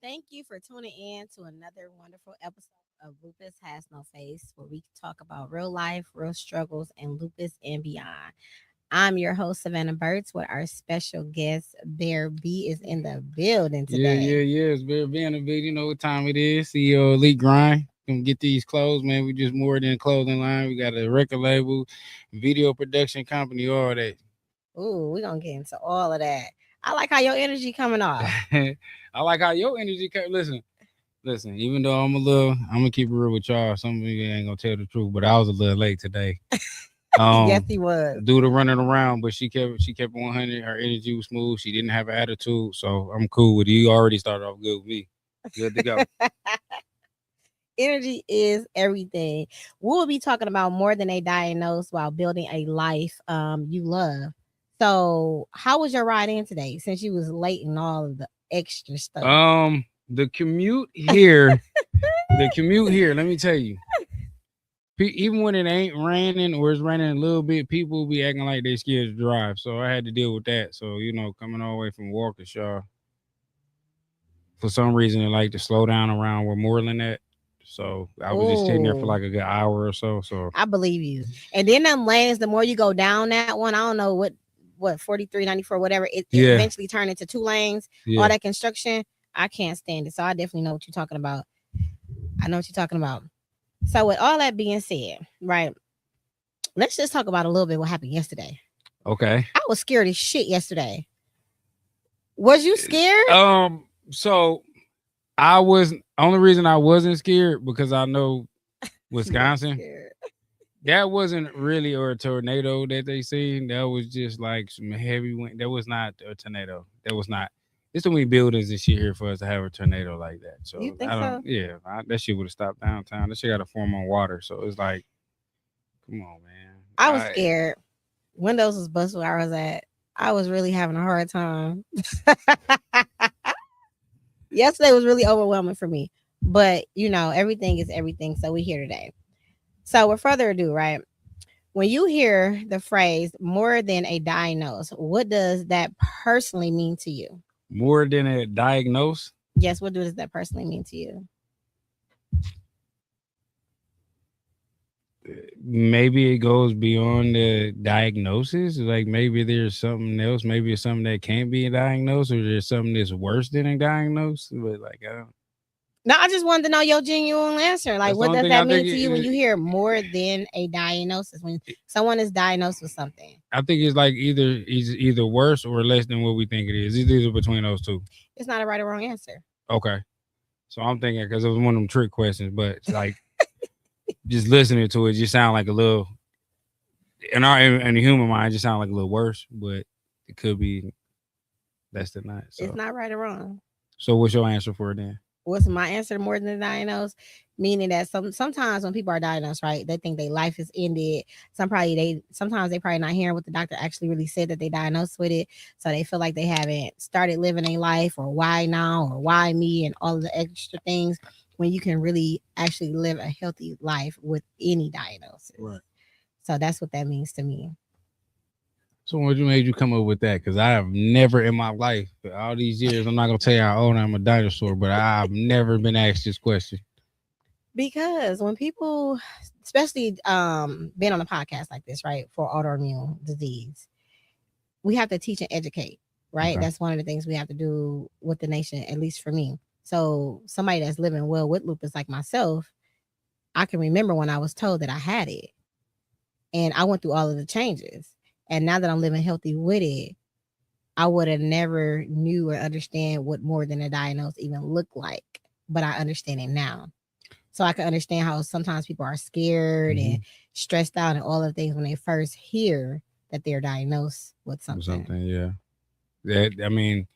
Thank you for tuning in to another wonderful episode of Lupus Has No Face, where we talk about real life, real struggles, and lupus and beyond. I'm your host, Savannah Burks, with our special guest, Bear B, is in the building today. Yeah. It's very being a bit. You know what time it is. CEO Elite Grind. Come get these clothes, man. We just more than a clothing line. We got a record label, video production company, all that. Ooh, we're going to get into all of that. I like how your energy coming off. I like how your energy came. Listen. Even though I'm gonna keep it real with y'all. Some of you ain't gonna tell the truth, but I was a little late today. Yes, Um, he was. due to running around, but she kept 100. Her energy was smooth. She didn't have an attitude, so I'm cool with you. You already started off good with me. Good to go. Energy is everything. We'll be talking about more than a diagnose while building a life you love. So, how was your ride in today since you was late and all of the extra stuff? The commute here, Let me tell you, even when it ain't raining or it's raining a little bit, people be acting like they scared to drive. So I had to deal with that. So coming all the way from Waukesha, for some reason, they like to slow down around where Moreland at. So I was just sitting there for Oh, like a good hour or so. So I believe you. And then them lanes, the more you go down that one, I don't know what 43, 94, whatever, it yeah, eventually turned into two lanes. All yeah. that construction, I can't stand it. So I definitely know what you're talking about. I know what you're talking about. So with all that being said, right, let's just talk about a little bit what happened yesterday. Okay. I was scared as shit yesterday. Was you scared? So I was only reason I wasn't scared because I know You are Wisconsin. scared. That wasn't really a tornado that they seen. That was just like some heavy wind. That was not a tornado. That was not. There's too many buildings and shit here for us to have a tornado like that. You So think I don't. so? Yeah, that shit would have stopped downtown. That shit got to form on water. So it's like, come on, man. I was scared. Windows was busted where I was at. I was really having a hard time. Yesterday was really overwhelming for me. But everything is everything. So we're here today. So with further ado, right? When you hear the phrase more than a diagnose, what does that personally mean to you? More than a diagnose. Yes, what does that personally mean to you? Maybe it goes beyond the diagnosis. Like maybe there's something else. Maybe it's something that can't be diagnosed, or there's something that's worse than a diagnosis. But like I don't. No, I just wanted to know your genuine answer. Like, That's the what only does thing that I mean think. to you when you hear more than a diagnosis? When someone is diagnosed with something, I think it's like either worse or less than what we think it is. It's either between those two. it's not a right or wrong answer. Okay, so I'm thinking because it was one of them trick questions, but it's like just listening to it, just sound like a little in the human mind, it just sound like a little worse, but it could be less than that. It's So, not right or wrong. what's your answer for it then? What's my answer? More than diagnosed, meaning that sometimes when people are diagnosed, right, they think their life is ended. Sometimes they probably not hearing what the doctor actually really said that they diagnosed with it, so they feel like they haven't started living a life, or why now, or why me, and all of the extra things. When you can really actually live a healthy life with any diagnosis. Right. So that's what that means to me. So, what made you come up with that? Because I have never in my life, for all these years, I'm not gonna tell you how old I'm a dinosaur, but I've never been asked this question. Because when people, especially being on a podcast like this, right, for autoimmune disease, we have to teach and educate, right? Okay. That's one of the things we have to do with the nation, at least for me. So somebody that's living well with lupus like myself, I can remember when I was told that I had it, and I went through all of the changes. And now that I'm living healthy with it, I would have never knew or understand what more than a diagnosis even look like. But I understand it now. So I can understand how sometimes people are scared Mm-hmm. and stressed out and all the things when they first hear that they're diagnosed with something. Something, yeah. That I mean,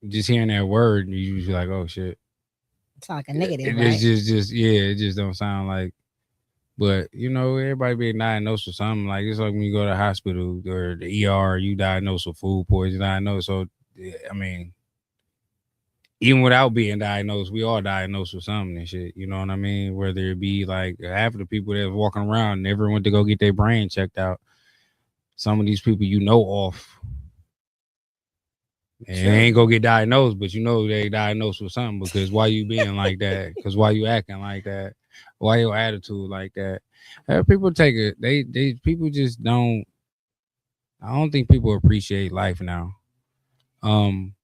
just hearing that word, you just like, oh shit. It's like a negative, It's right? just yeah, it just don't sound like. But you know, everybody being diagnosed with something like it's like when you go to the hospital or the ER, you diagnosed with food poisoning. Diagnosed, so I mean, even without being diagnosed, we all diagnosed with something and shit. You know what I mean? Whether it be like half of the people that's walking around never went to go get their brain checked out. Some of these people you know off and True. ain't go get diagnosed, but you know they diagnosed with something because why you being like that? Because why you acting like that? Why your attitude like that? People take it. They people just don't. I don't think people appreciate life now. Um,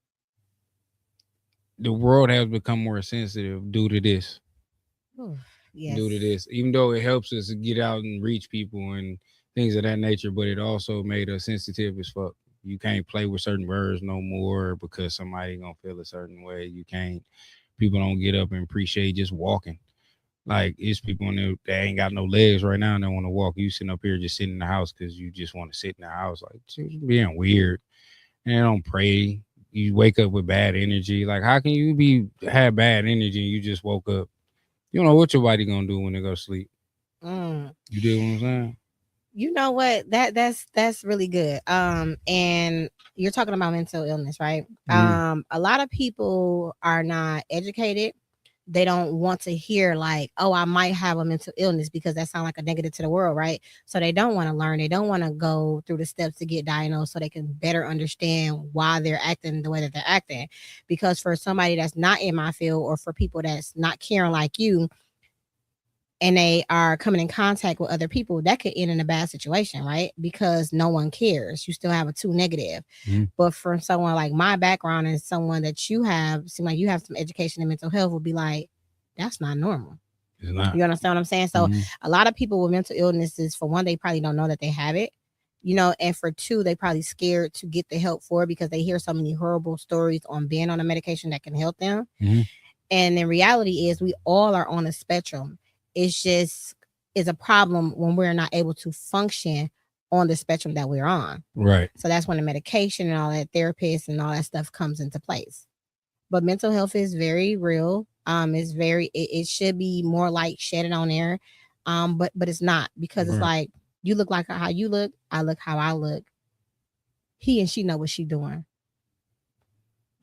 the world has become more sensitive due to this. Oof, yes. Due to this, even though it helps us to get out and reach people and things of that nature, but it also made us sensitive as fuck. You can't play with certain words no more because somebody gonna feel a certain way. You can't. People don't get up and appreciate just walking. Like it's people in there that ain't got no legs right now and they want to walk. You sitting up here just sitting in the house because you just want to sit in the house. Like just being weird. And they don't pray. You wake up with bad energy. Like how can you be have bad energy and you just woke up? You don't know what your body gonna do when they go to sleep. Mm. You do what I'm saying? You know what? That's really good. And you're talking about mental illness, right? Mm, A lot of people are not educated. They don't want to hear like, oh, I might have a mental illness because that sounds like a negative to the world, right? So they don't want to learn. They don't want to go through the steps to get diagnosed so they can better understand why they're acting the way that they're acting. Because for somebody that's not in my field or for people that's not caring like you, and they are coming in contact with other people, that could end in a bad situation, right? Because no one cares. You still have a two negative. mm, But for someone like my background and someone that you have, seem like you have some education in mental health, would be like, that's not normal. it's not. You understand what I'm saying? So Mm, a lot of people with mental illnesses, for one, they probably don't know that they have it. And for two, they probably scared to get the help for it because they hear so many horrible stories on being on a medication that can help them. mm, And in reality is we all are on a spectrum. It's just is a problem when we're not able to function on the spectrum that we're on. right. So that's when the medication and all that therapist and all that stuff comes into place. But mental health is very real. It's very it should be more light shedded on there. But it's not because it's Right. like you look like how you look, I look how I look. He and she know what she doing.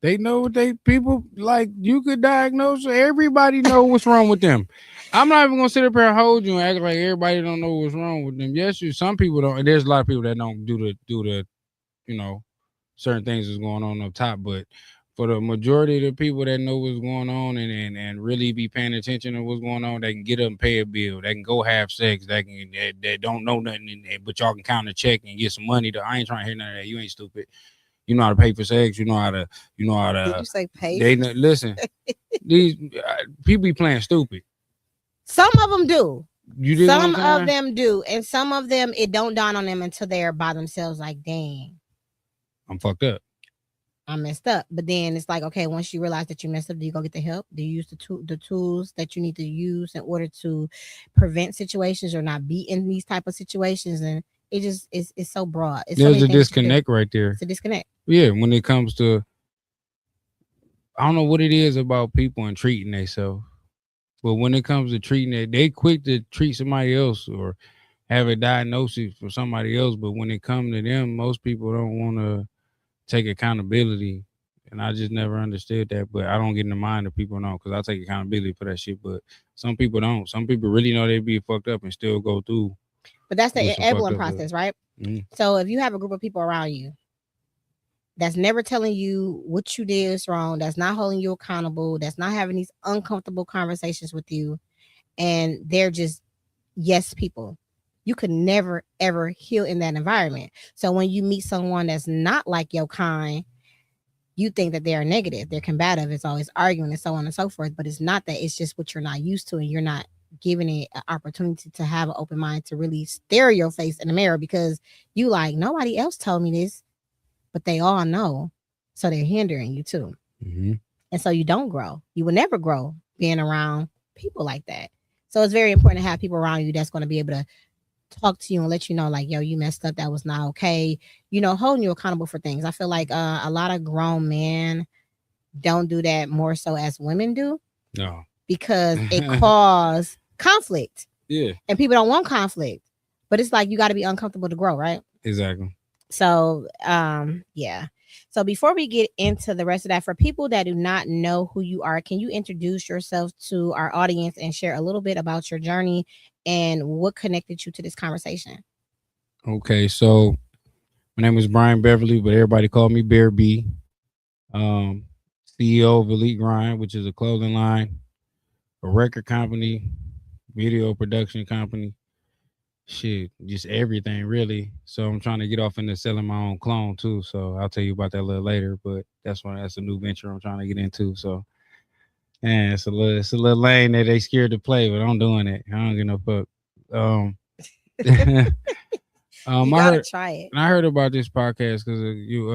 They know what they people like. You could diagnose. Everybody know what's wrong with them. I'm not even gonna sit up here and hold you and act like everybody don't know what's wrong with them. Yes, you. Some people don't. And there's a lot of people that don't do the you know certain things that's going on up top. But for the majority of the people that know what's going on and really be paying attention to what's going on, they can get up and pay a bill. They can go have sex. They don't know nothing, but y'all can count a check and get some money. I ain't trying to hear none of that. You ain't stupid. You know how to pay for sex. You know how Did to. you say pay? Listen. These people be playing stupid. Some of them do. You did what I'm Some of saying? them do, and some of them it don't dawn on them until they're by themselves. Like, dang, I'm fucked up. I messed up. But then it's like, okay, once you realize that you messed up, do you go get the help? Do you use the tools that you need to use in order to prevent situations or not be in these type of situations? And it just it's so broad. It's so There's many a things that you can do. disconnect right there. It's a disconnect. Yeah, when it comes to, I don't know what it is about people and treating themselves, but when it comes to treating it, they quick to treat somebody else or have a diagnosis for somebody else. But when it comes to them, most people don't want to take accountability. And I just never understood that. But I don't get in the mind of people know because I take accountability for that shit. But some people don't. Some people really know they be fucked up and still go through But that's the with some fucked enabling up stuff. process, right? Mm-hmm. So if you have a group of people around you that's never telling you what you did is wrong, that's not holding you accountable, that's not having these uncomfortable conversations with you, and they're just yes people. You could never ever heal in that environment. So when you meet someone that's not like your kind, you think that they are negative, they're combative, it's always arguing and so on and so forth. But it's not that, it's just what you're not used to and you're not giving it an opportunity to have an open mind to really stare your face in the mirror, because you like, nobody else told me this, but they all know. So they're hindering you too. Mm-hmm. And so you don't grow. You will never grow being around people like that. So it's very important to have people around you that's going to be able to talk to you and let you know, like, yo, you messed up. That was not okay. Holding you accountable for things. I feel like a lot of grown men don't do that more so as women do, No. because it causes conflict. Yeah. And people don't want conflict. But it's like you got to be uncomfortable to grow, right? Exactly. So, yeah. So before we get into the rest of that, for people that do not know who you are, can you introduce yourself to our audience and share a little bit about your journey and what connected you to this conversation? Okay, so my name is Brian Beverly, but everybody called me Bear B. Um, CEO of Elite Grind, which is a clothing line, a record company, video production company. Shit, just everything really. So I'm trying to get off into selling my own clone too. So I'll tell you about that a little later. But that's a new venture I'm trying to get into. So and it's a little lane that they scared to play, but I'm doing it. I don't give no fuck. Um, You I gotta heard try it. I heard about this podcast because you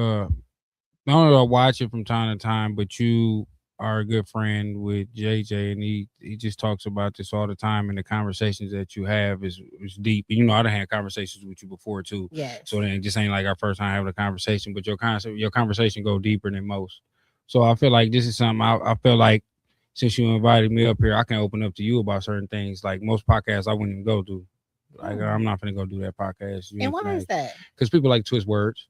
not only do I watch it from time to time, but you are a good friend with JJ, and he just talks about this all the time. And the conversations that you have is deep. And I done had conversations with you before too, Yes. so then it just ain't like our first time having a conversation. But your conversation go deeper than most. So I feel like this is something I feel like since you invited me up here, I can open up to you about certain things. Like most podcasts, I wouldn't even go to. Like I'm not gonna go do that podcast. You And ain't why is finna, that? because people like twist words.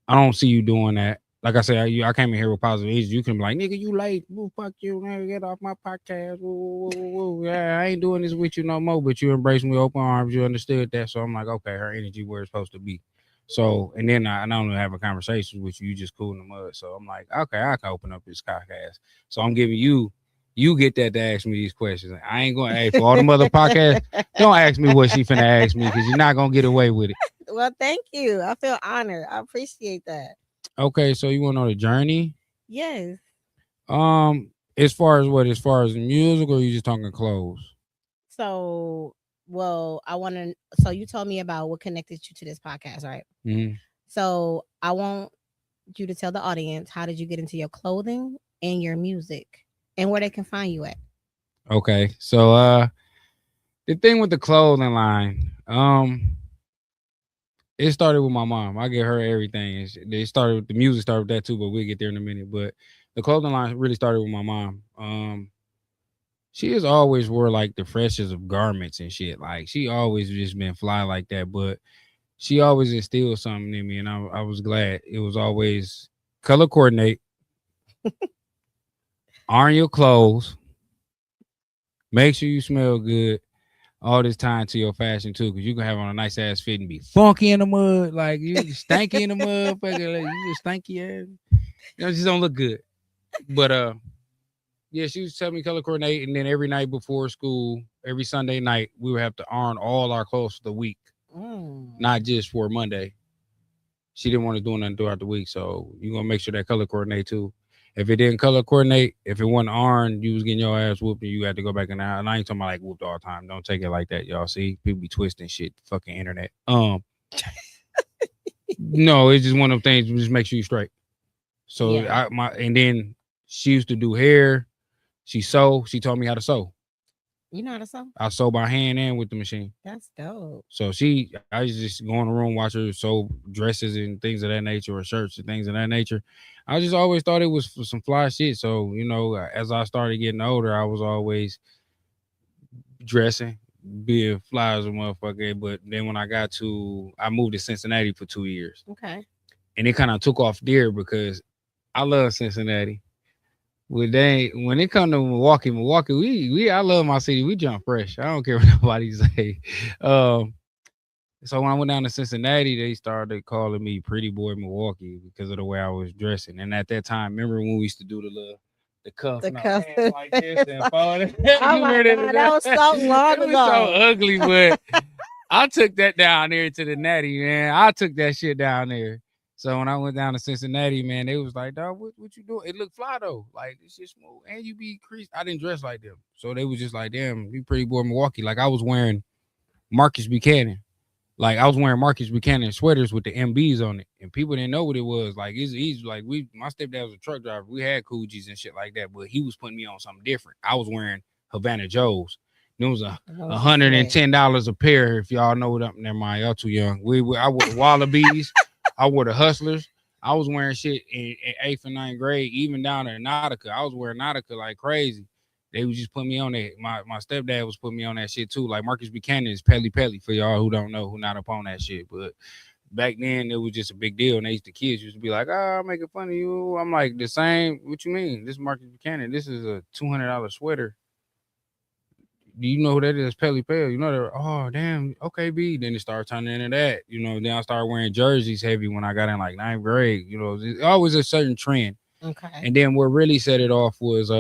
I don't see you doing that. Like I said, I came in here with positive energy. You can be like, nigga, you late. Woo, fuck you, nigga. Get off my podcast. Woo, woo, woo, woo. Yeah, I ain't doing this with you no more. But you embraced me with open arms. You understood that. So I'm like, okay, her energy where it's supposed to be. So, and then I not only have a conversation with you, you just cool in the mud. So I'm like, okay, I can open up this podcast. So I'm giving you get that to ask me these questions. I ain't going to ask for all the other podcasts. Don't ask me what she finna ask me because you're not going to get away with it. Well, thank you. I feel honored. I appreciate that. Okay, so you want to know the journey? Yes. As far as what? As far as the music, or you just talking clothes? So, well, I want to. So, you told me about what connected you to this podcast, right? Mm-hmm. So, I want you to tell the audience, how did you get into your clothing and your music, and where they can find you at? Okay, so the thing with the clothing line, it started with my mom. I get her everything. They started with the music, started with that too, but we'll get there in a minute. But the clothing line really started with my mom. She has always wore like the freshest of garments and shit. Like she always just been fly like that. But she always instilled something in me, and I was glad. It was always color coordinate, iron your clothes, make sure you smell good. All this time to your fashion too, because you can have on a nice ass fit and be funky in the mud, like you stanky in the motherfucker, like you just stanky ass. Just don't look good. But yeah, she used to tell me color coordinate, and then every night before school, every Sunday night, we would have to iron all our clothes for the week, not just for Monday. She didn't want to do nothing throughout the week, so you gonna make sure that color coordinate too. If it didn't color coordinate, if it wasn't iron, you was getting your ass whooped and you had to go back in the house. And I ain't talking about like whooped all the time. Don't take it like that, y'all. See, people be twisting shit. Fucking internet. No, it's just one of them things. Just make sure you straight. So Yeah. and then she used to do hair. She sew. She taught me how to sew. You know how to sew? I sew by hand and with the machine. That's dope. So I used to just go in the room, watch her sew dresses and things of that nature, or shirts and things of that nature. I just always thought it was for some fly shit. So, as I started getting older, I was always dressing, being fly as a motherfucker. But then when I moved to Cincinnati for 2 years. Okay. And it kind of took off there because I love Cincinnati. When it come to Milwaukee, we I love my city. We jump fresh. I don't care what nobody say. So when I went down to Cincinnati, they started calling me Pretty Boy Milwaukee because of the way I was dressing. And at that time, remember when we used to do the cuff, The cuff. like this and fold it? Oh my God, that was so long It was ago. so ugly, but I took that down there to the natty, man. I took that shit down there. So when I went down to Cincinnati, man, they was like, dog, what you doing? It looked fly though. Like it's just smooth. And you be creased. I didn't dress like them. So they was just like, damn, you pretty boy Milwaukee. Like I was wearing Marcus Buchanan. Like I was wearing Marcus Buchanan sweaters with the MBs on it. And people didn't know what it was. Like he's like my stepdad was a truck driver. We had Coogis and shit like that, but he was putting me on something different. I was wearing Havana Joes. It was $110 a pair. If y'all know what, never mind, y'all too young. I wore the Wallabies, I wore the Hustlers. I was wearing shit in 8th and 9th grade, even down at Nautica. I was wearing Nautica like crazy. They would just put me on that. My stepdad was putting me on that shit too. Like Marcus Buchanan is Pelly Pelly for y'all who don't know, who not up on that shit. But back then it was just a big deal. And the kids used to be like, "Ah, I'm making fun of you." I'm like, the same. What you mean? This is Marcus Buchanan. This is a $200 sweater. Do you know who that is? Pelly Pelly. You know that? Oh, damn. Okay, B. Then it started turning into that. Then I started wearing jerseys heavy when I got in like 9th grade. It's always a certain trend. Okay. And then what really set it off was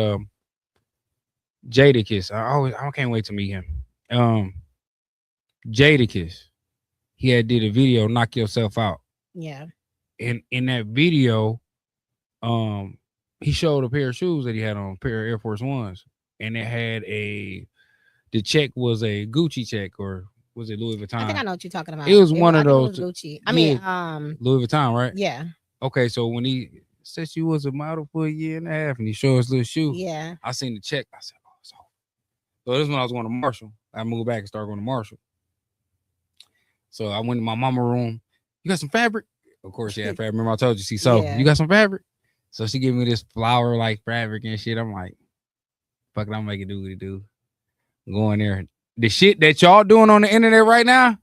Jadakiss. I can't wait to meet him. Jadakiss. He had did a video, Knock Yourself Out. Yeah. And in that video, he showed a pair of shoes that he had on, a pair of Air Force Ones. And it had the check was a Gucci check, or was it Louis Vuitton? I think I know what you're talking about. It was one of those. It was Gucci. I mean, Louis Vuitton, right? Yeah. Okay, so when he said she was a model for a year and a half, and he showed us little shoe, yeah, I seen the check. I said, "Oh, so this is when I was going to Marshall. I moved back and started going to Marshall. So I went to my mama room. You got some fabric? Of course, she had fabric. Remember I told you, you got some fabric? So she gave me this flower like fabric and shit. I'm like, fuck it, I'm making do what it do. Go in there. The shit that y'all doing on the internet right now,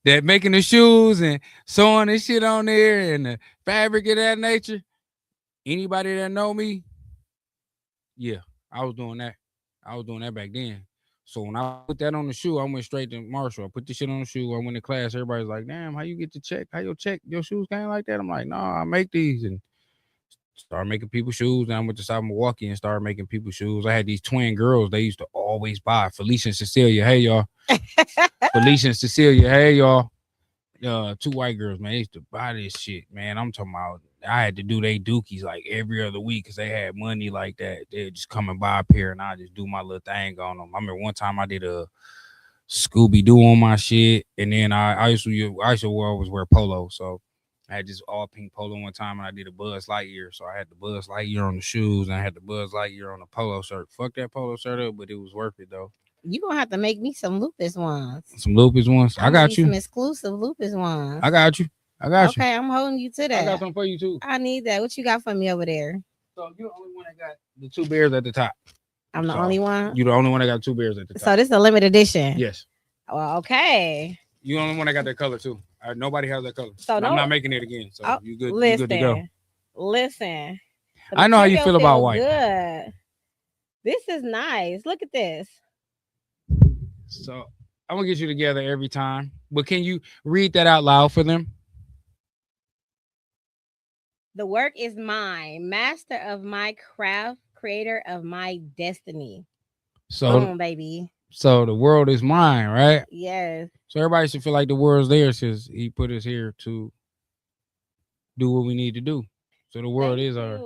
that making the shoes and sewing this shit on there and the fabric of that nature, anybody that know me, yeah, I was doing that. I was doing that back then. So when I put that on the shoe, I went straight to Marshall. I put the shit on the shoe. I went to class. Everybody's like, damn, how you get the check? How your shoes came like that? I'm like, no, I make these. And started making people shoes. And I went to South Milwaukee and started making people shoes. I had these twin girls. They used to always buy. Felicia and Cecilia. Hey, y'all. Felicia and Cecilia. Hey, y'all. 2 white girls, man. They used to buy this shit, man. I'm talking about, I had to do they dookies like every other week because they had money like that. They'd just come and buy a pair and I just do my little thing on them. I remember one time I did a Scooby-Doo on my shit. And then I used to always wear polo. So I had this all pink polo one time and I did a Buzz Lightyear. So I had the Buzz Lightyear on the shoes and I had the Buzz Lightyear on the polo shirt. Fuck that polo shirt up, but it was worth it though. You gonna have to make me some Lupus ones. Some Lupus ones. I got you. Some exclusive Lupus ones. I got you. Okay, I'm holding you to that. I got some for you too. I need that. What you got for me over there? So you're the only one that got the 2 bears at the top. I'm the only one. You're the only one that got 2 bears at the top. So this is a limited edition. Yes. Well, okay. You're the only one that got that color too. Nobody has that color. So I'm not making it again. So you good? Listen, you good to go. Listen. I know how you feel about white. Good. This is nice. Look at this. So I'm gonna get you together every time. But can you read that out loud for them? The work is mine, master of my craft, creator of my destiny. So, boom, baby. So the world is mine, right? Yes. So everybody should feel like the world's theirs because he put us here to do what we need to do. So the world is ours.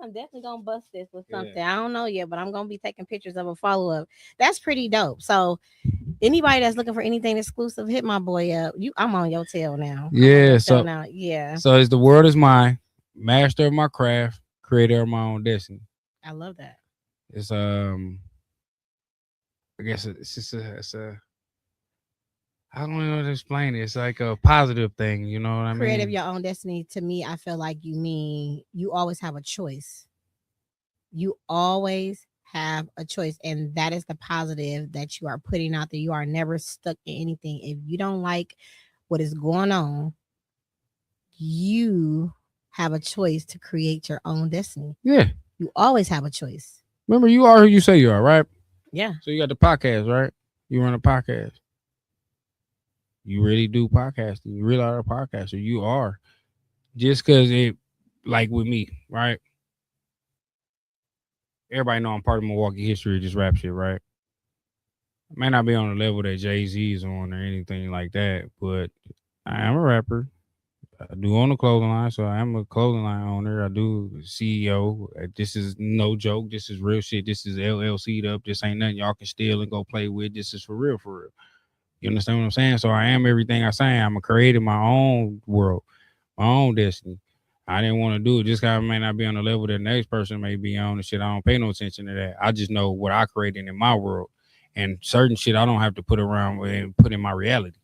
I'm definitely gonna bust this with something. Yeah. I don't know yet, but I'm gonna be taking pictures of a follow-up. That's pretty dope. So anybody that's looking for anything exclusive, hit my boy up. I'm on your tail now. Yeah. Yeah. So it's the world is mine, master of my craft, creator of my own destiny. I love that. It's I guess it's just I don't know how to explain it. It's like a positive thing, you know what I mean? Creative your own destiny. To me, I feel like you mean you always have a choice. You always have a choice. And that is the positive that you are putting out there. You are never stuck in anything. If you don't like what is going on, you have a choice to create your own destiny. Yeah. You always have a choice. Remember, you are who you say you are, right? Yeah. So you got the podcast, right? You run a podcast. You really do podcasting. You really are a podcaster. You are. Just because it, like with me, right? Everybody know I'm part of Milwaukee history, just rap shit, right? I may not be on the level that Jay-Z is on or anything like that, but I am a rapper. I do own a clothing line, so I am a clothing line owner. I do CEO. This is no joke. This is real shit. This is LLC'd up. This ain't nothing y'all can steal and go play with. This is for real, for real. You understand what I'm saying? So I am everything I say. I'm a creator my own world, my own destiny. I didn't want to do it. Just cause I may not be on the level that the next person may be on and shit. I don't pay no attention to that. I just know what I created in my world. And certain shit I don't have to put around and put in my reality.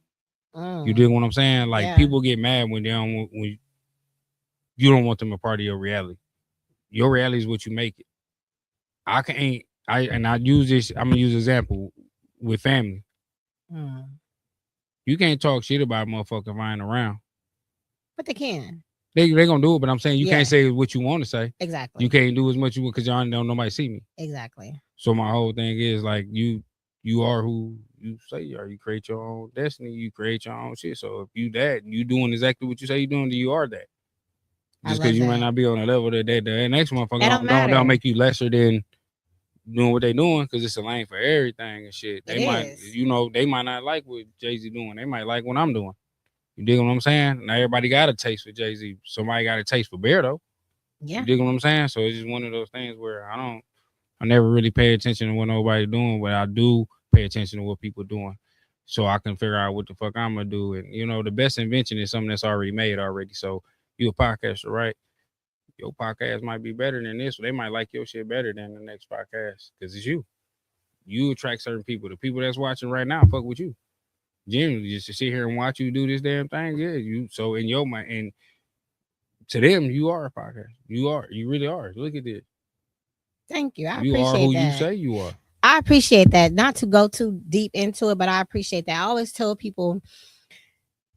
You dig what I'm saying? Like Yeah. people get mad when they don't when you don't want them a part of your reality. Your reality is what you make it. I can't I use this, I'm gonna use an example with family. You can't talk shit about a motherfucker if I ain't around. But they can. They gonna do it, but I'm saying you Yeah. can't say what you want to say. Exactly. You can't do as much you want because y'all don't nobody see me. Exactly. So my whole thing is like you are who you say you are. You create your own destiny. You create your own shit. So if you that you doing exactly what you say you doing, then you are that. I Just love because you that. might not be on the level that the next motherfucker That don't matter. don't make you lesser than doing what they doing because it's a lane for everything and shit. They It might, is. they might not like what Jay-Z doing. They might like what I'm doing. You dig what I'm saying? Now everybody got a taste for Jay-Z. Somebody got a taste for Bear though. Yeah. You dig what I'm saying? So it's just one of those things where I never really pay attention to what nobody doing, but I do pay attention to what people doing. So I can figure out what the fuck I'm gonna do. And the best invention is something that's already made already. So you a podcaster, right? Your podcast might be better than this. Or they might like your shit better than the next podcast because it's you. You attract certain people. The people that's watching right now fuck with you. Generally, just to sit here and watch you do this damn thing, yeah. You so in your mind, and to them, you are a podcast. You are. You really are. Look at this. Thank you. I You are who appreciate you that. say you are. I appreciate that. Not to go too deep into it, but I appreciate that. I always tell people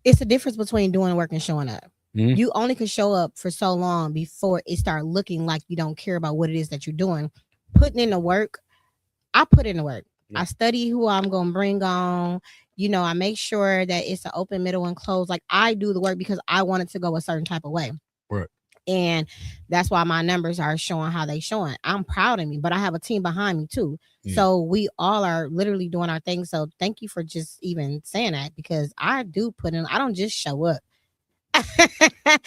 it's the difference between doing work and showing up. Mhm. You only can show up for so long before it start looking like you don't care about what it is that you're doing. Putting in the work, I put in the work. Yeah. I study who I'm going to bring on. I make sure that it's an open, middle, and close. Like I do the work because I want it to go a certain type of way. Right. And that's why my numbers are showing how they showing. I'm proud of me, but I have a team behind me too. Yeah. So we all are literally doing our thing. So thank you for just even saying that because I do put in, I don't just show up.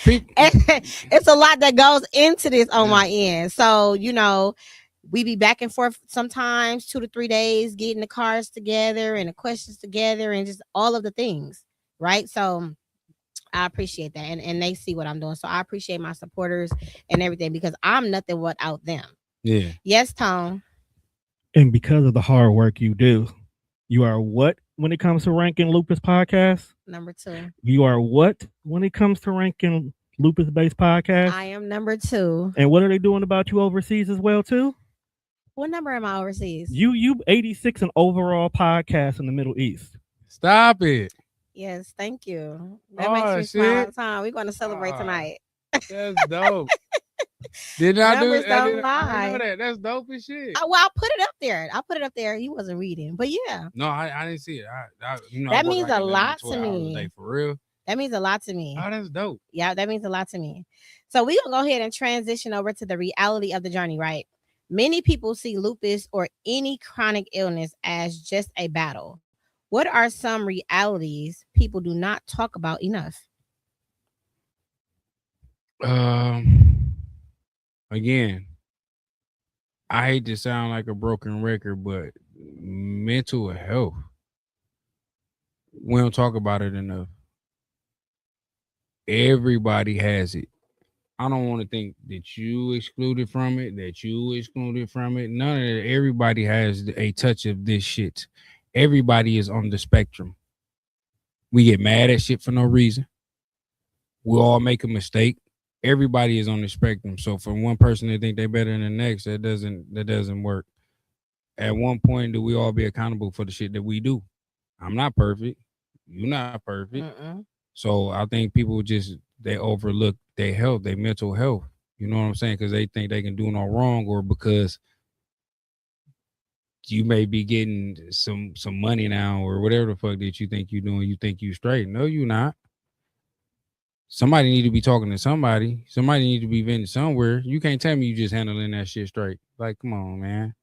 It's a lot that goes into this on my end. So, we be back and forth sometimes 2 to 3 days, getting the cards together and the questions together and just all of the things. Right. So I appreciate that. And they see what I'm doing. So I appreciate my supporters and everything because I'm nothing without them. Yeah. Yes, Tone. And because of the hard work you do, you are what when it comes to ranking Lupus podcasts? Number 2. You are what when it comes to ranking Lupus based podcasts? I am number 2. And what are they doing about you overseas as well too? What number am I overseas? You 86 an overall podcast in the Middle East. Stop it. Yes, thank you. That makes me smile all the time. We're going to celebrate tonight. That's dope. Did I do Numbers it? don't I lie. know that. That's dope as shit. I put it up there. I put it up there. He wasn't reading, but yeah, No, I didn't see it. I that I work means like a 11 lot to to 12 hours a me. day, for real. That means a lot to me. Oh, that's dope. Yeah, that means a lot to me. So we're gonna go ahead and transition over to the reality of the journey, right? Many people see lupus or any chronic illness as just a battle. What are some realities people do not talk about enough? Again, I hate to sound like a broken record, but mental health, we don't talk about it enough. Everybody has it. I don't want to think that you excluded from it, that you excluded from it. None of that. Everybody has a touch of this shit. Everybody is on the spectrum. We get mad at shit for no reason. We all make a mistake. Everybody is on the spectrum. So for one person to think they're better than the next, that doesn't work. At one point, do we all be accountable for the shit that we do? I'm not perfect. You're not perfect. So I think people they overlook their health, their mental health. You know what I'm saying? Because they think they can do no wrong, or because you may be getting some money now, or whatever the fuck that you think you're doing. You think you straight? No, you're not. Somebody need to be talking to somebody. Somebody need to be venting somewhere. You can't tell me you just handling that shit straight. Like, come on, man.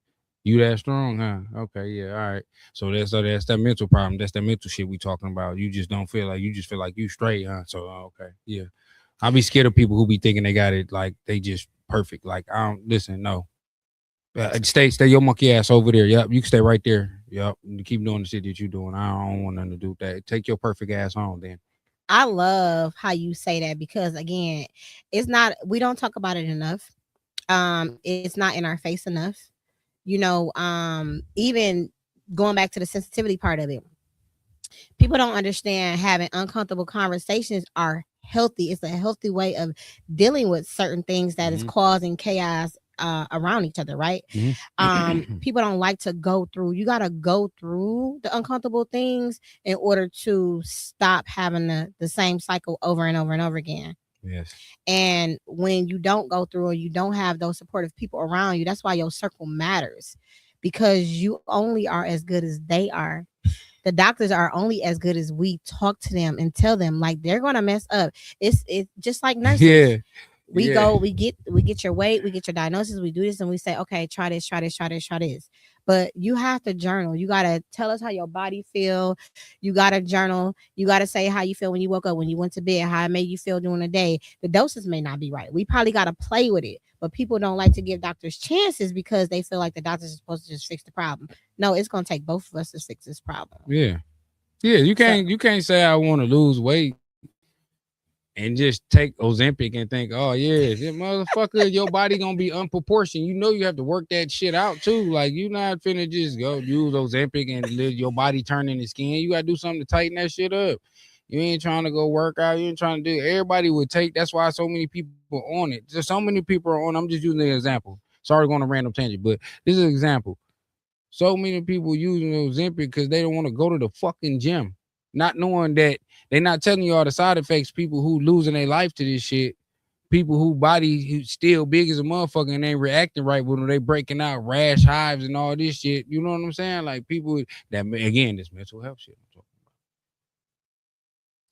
You that strong, huh? Okay, yeah, all right. So that's that mental problem. That's that mental shit we talking about. You just don't feel like you just feel like you straight, huh? So okay, yeah. I'll be scared of people who be thinking they got it like they just perfect. Like I don't listen, no. Stay your monkey ass over there. Yep, you can stay right there. Yep, you keep doing the shit that you doing. I don't want nothing to do with that. Take your perfect ass home then. I love how you say that because again, it's not we don't talk about it enough. It's not in our face enough. Even going back to the sensitivity part of it, people don't understand having uncomfortable conversations are healthy. It's a healthy way of dealing with certain things that is Mhm. causing chaos around each other, right? Mhm. People don't like to go through. You got to go through the uncomfortable things in order to stop having the same cycle over and over and over again. Yes. And when you don't go through or you don't have those supportive people around you, that's why your circle matters because you only are as good as they are. The doctors are only as good as we talk to them and tell them like they're gonna mess up. It's just like nurses. Yeah. We Yeah. go, we get your weight, we get your diagnosis, we do this, and we say, okay, try this, try this, try this, try this. But you have to journal. You gotta tell us how your body feel. You gotta journal. You gotta say how you feel when you woke up, when you went to bed, how it made you feel during the day. The doses may not be right. We probably gotta play with it. But people don't like to give doctors chances because they feel like the doctors are supposed to just fix the problem. No, it's gonna take both of us to fix this problem. Yeah. Yeah. You So can't say I want to lose weight and just take Ozempic and think, oh yeah, shit, motherfucker, your body gonna be unproportioned. You know you have to work that shit out too. Like you not finna just go use Ozempic and let your body turn into skin. You gotta do something to tighten that shit up. You ain't trying to go work out. You ain't trying to do. Everybody would take. That's why so many people on it. There's so many people are on. I'm just using an example. Sorry, going on a random tangent, but this is an example. So many people using Ozempic because they don't want to go to the fucking gym, not knowing that they're not telling you all the side effects. People who losing their life to this shit, people who body who still big as a motherfucker and ain't reacting right when they breaking out rash hives and all this shit. You know what I'm saying? Like people that again, this mental health shit. I'm talking about.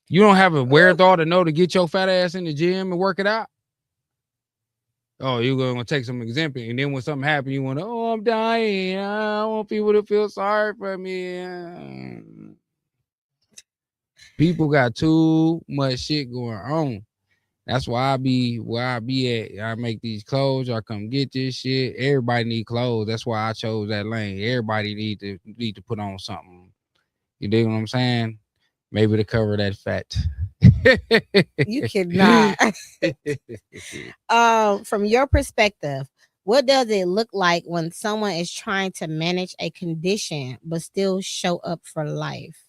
You don't have a wherewithal to know to get your fat ass in the gym and work it out. Oh, you're gonna take some example, and then when something happens, you want to, oh, I'm dying. I want people to feel sorry for me. People got too much shit going on. That's why I be where I be at. I make these clothes. I come get this shit. Everybody need clothes. That's why I chose that lane. Everybody need to put on something. You dig what I'm saying? Maybe to cover that fat. you cannot. From your perspective, what does it look like when someone is trying to manage a condition but still show up for life?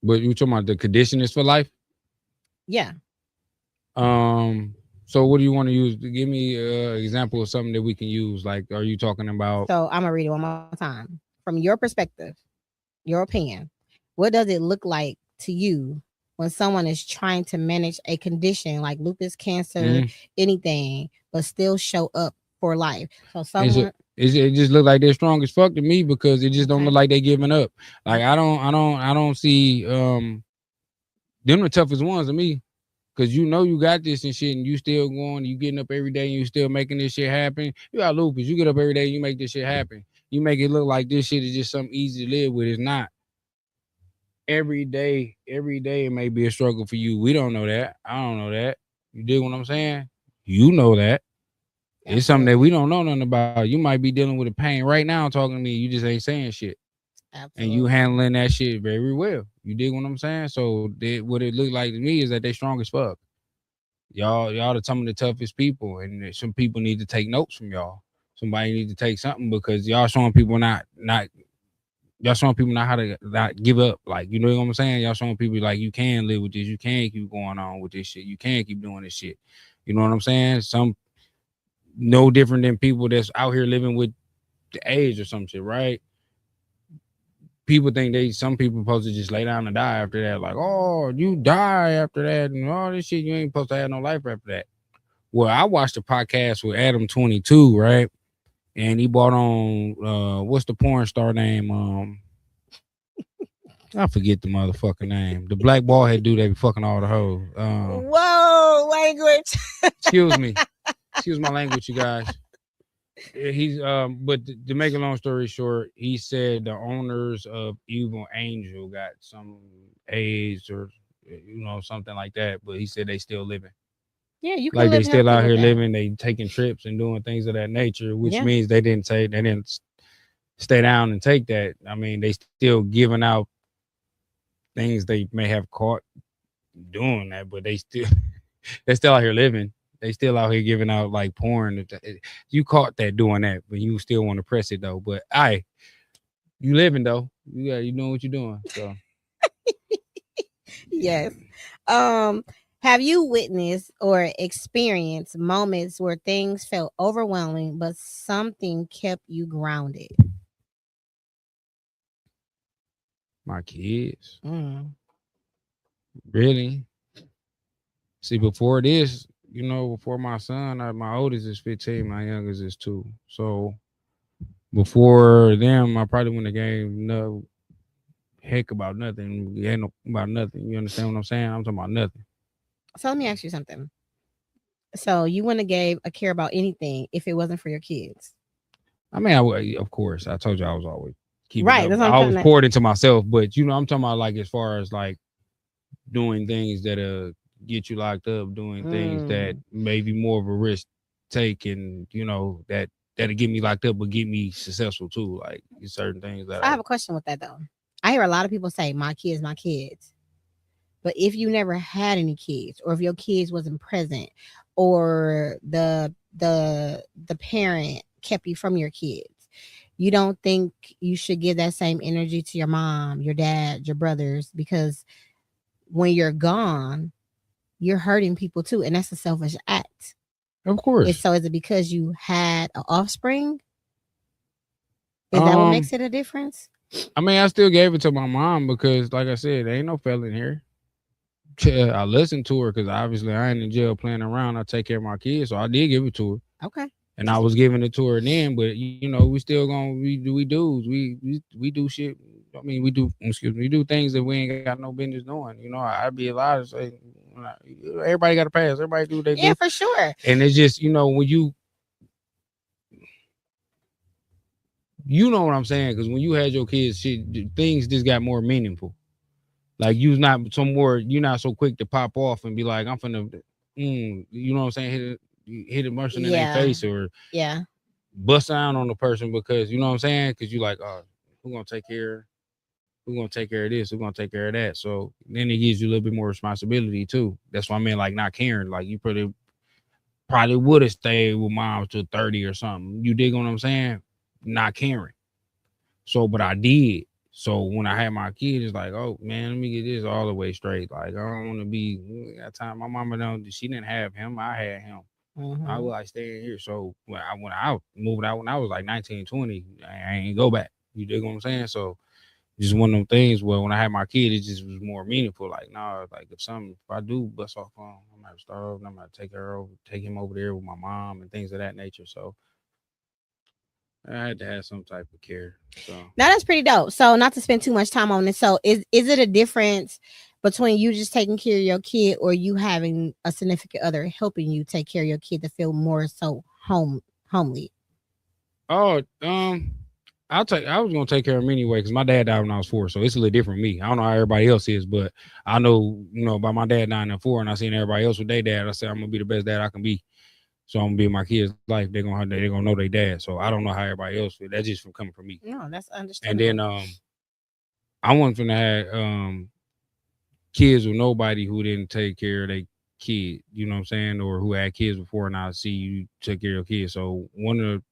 But you talking about the condition is for life? Yeah. Um. So what do you want to use? Give me an example of something that we can use. Like, are you talking about? So I'm gonna read it one more time. From your perspective, your opinion, what does it look like to you when someone is trying to manage a condition like lupus, cancer, Mm, anything, but still show up for life? So is someone, it? It just look like they're strong as fuck to me because it just don't look okay, like they giving up. Like I don't see them the toughest ones to me. Cause you know you got this and shit, and you still going. You getting up every day, and you still making this shit happen. You got lupus. You get up every day, and you make this shit happen. You make it look like this shit is just something easy to live with. It's not. Every day, it may be a struggle for you. We don't know that. I don't know that. You dig what I'm saying? You know that. It's something that we absolutely, don't know nothing about. You might be dealing with a pain right now talking to me. You just ain't saying shit. And you absolutely. handling that shit very well. You dig what I'm saying? So what it look like to me is that they strong as fuck. Y'all are some of the toughest people, and some people need to take notes from y'all. Somebody need to take something because y'all showing people not how to not give up. Like you know what I'm saying? Y'all showing people like you can live with this, you can keep going on with this shit, you can keep doing this shit. You know what I'm saying? Some no different than people that's out here living with the AIDS or some shit, right? People think some people supposed to just lay down and die after that. Like, oh, you die after that and all this shit. You ain't supposed to have no life after that. Well, I watched a podcast with Adam 22, right? And he brought on what's the porn star name? I forget the motherfucking name. The black ball head dude that be fucking all the hoes. Whoa, language. Excuse me. Excuse my language, you guys. He's but to make a long story short, he said the owners of Evil Angel got some AIDS or something like that, but he said they still living. Yeah, you can Like they live still healthy out with here that. living, they taking trips and doing things of that nature, which Yeah. means they didn't stay down and take that. I mean, they still giving out things they may have caught doing that, but they're still out here living. They still out here giving out like porn. You caught that doing that, but you still want to press it though. But you living though. You doing what you're doing. So Yes. Um, have you witnessed or experienced moments where things felt overwhelming, but something kept you grounded? my kids, Mm. really. See, before this, before my son, my oldest is 15, my youngest is 2. So before them, I probably wouldn't have gave no heck about nothing. Ain't no about nothing. You understand what I'm saying? I'm talking about nothing. So let me ask you something. So you wouldn't have gave a care about anything if it wasn't for your kids, I mean, of course, I told you I was always keeping right? up. That's what I I'm always trying to. poured into myself, but I'm talking about like as far as like doing things that get you locked up, doing things that Mm. may be more of a risk take, and that'll get me locked up, but get me successful too. Like certain things So that I have a question with that though. I hear a lot of people say, "My kids, my kids." But if you never had any kids, or if your kids wasn't present, or the parent kept you from your kids, you don't think you should give that same energy to your mom, your dad, your brothers, because when you're gone, you're hurting people too, and that's a selfish act. of It's course. so is it because you had an offspring? Is that what Um, makes it a difference? I mean, I still gave it to my mom because, like I said, there ain't no fella in here. Yeah, I listened to her because obviously I ain't in jail playing around. I take care of my kids, so I did give it to her. Okay. And I was giving it to her then, but we still gonna we dudes we do shit. I mean, we do things that we ain't got no business doing. I'd be allowed to say, everybody got to pass. Everybody do what they Yeah, do, for sure. and it's just when you know what I'm saying, because when you had your kids, shit, things just got more meaningful. Like you're not so quick to pop off and be like, I'm finna, you know what I'm saying, hit a person in their Yeah. face or Yeah. bust down on the person because you know what I'm saying? Because you like, oh, who gonna take care? Who gonna take care of this? Who gonna take care of that? So then it gives you a little bit more responsibility too. That's why I mean like not caring. Like you probably would have stayed with mom till 30 or something. You dig what I'm saying? Not caring. So but I did. So when I had my kid, it's like, oh man, let me get this all the way straight. Like I don't want to be that time. My mama don't. She didn't have him. I had him. I was Hmm. like staying here. So when I went out, moved out when I was like 19, 20, I ain't go back. You dig what I'm saying? So just one of them things where when I had my kid, it just was more meaningful. Like, nah, like if I do bust off on, I'm gonna start over, I'm gonna take him over there with my mom and things of that nature. So I had to have some type of care. So Now that's pretty dope. So not to spend too much time on this. So is it a difference between you just taking care of your kid or you having a significant other helping you take care of your kid to feel more so homely? oh, I was gonna take care of him anyway because my dad died when I was 4, so it's a little different for me. I don't know how everybody else is, but I know, about my dad dying at 4 and I seen everybody else with their dad. I said I'm gonna be the best dad I can be. So I'm gonna be in my kids' life. They're gonna know their dad. So I don't know how everybody else feel. That's just from coming from me. No, that's And then understandable. I wasn't finna have kids with nobody who didn't take care of their kid, you know what I'm saying, or who had kids before, and I see you took care of your kids. So one of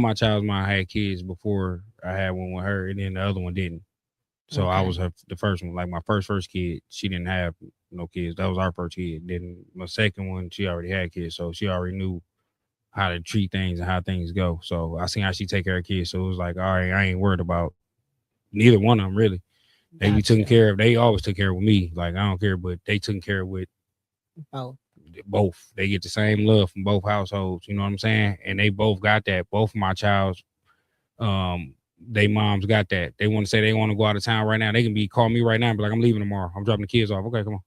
my child's mine had kids before I had one with her, and then the other one didn't. So I Okay. was the first one. Like my first kid, she didn't have no kids. That was our first kid. Then my second one, she already had kids, so she already knew how to treat things and how things go. So I seen how she take care of kids. So it was like, all right, I ain't worried about neither one of them really. They be taken Gotcha. care of. They always took care of with me. Like I don't care, but they took care of with Oh, both. They get the same love from both households. You know what I'm saying? And they both got that. Both of my child's they moms got that. They want to say they want to go out of town right now. They can call me right now and be like, I'm leaving tomorrow. I'm dropping the kids off. Okay, come on.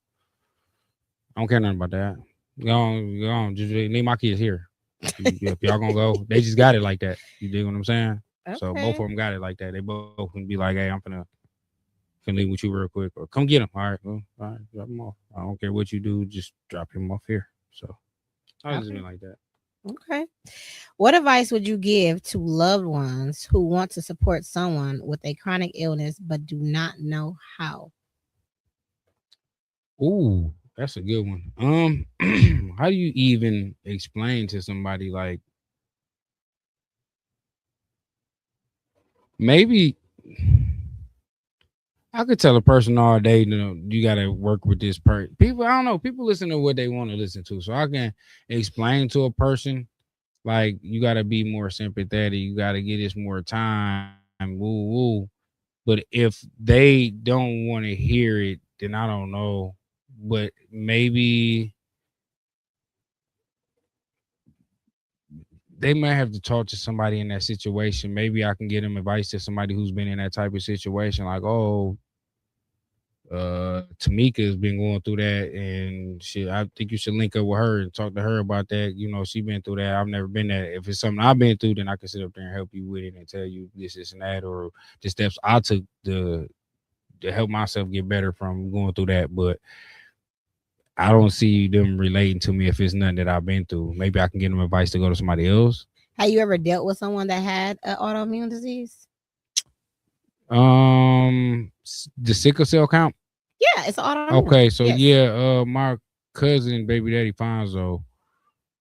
I don't care nothing about that. Go on, just leave my kids here. If y'all gonna go, they just got it like that. You dig what I'm saying? So both of Okay. them got it like that. They both can be like, "Hey, I'm finna leave with you real quick, or come get him." All right, well, all right, drop him off. I don't care what you do, just drop him off here. So I just been Okay. like that. Okay. What advice would you give to loved ones who want to support someone with a chronic illness but do not know how? Ooh, that's a good one. How do you even explain to somebody like maybe I could tell a person all day, you gotta work with this person. People, I don't know, people listen to what they want to listen to. So I can explain to a person like you gotta be more sympathetic, you gotta get this more time, woo woo. But if they don't want to hear it, then I don't know. But maybe they might have to talk to somebody in that situation. Maybe I can get them advice to somebody who's been in that type of situation. Like, oh, Tamika's been going through that, and shit. I think you should link up with her and talk to her about that. You know, she been through that. I've never been there. If it's something I've been through, then I can sit up there and help you with it and tell you this, and that, or the steps I took to help myself get better from going through that. But I don't see them relating to me if it's nothing that I've been through. Maybe I can get them advice to go to somebody else. Have you ever dealt with someone that had an autoimmune disease? The sickle cell count. Yeah, it's autoimmune. Okay, so Yes. yeah, my cousin, baby daddy Fonzo,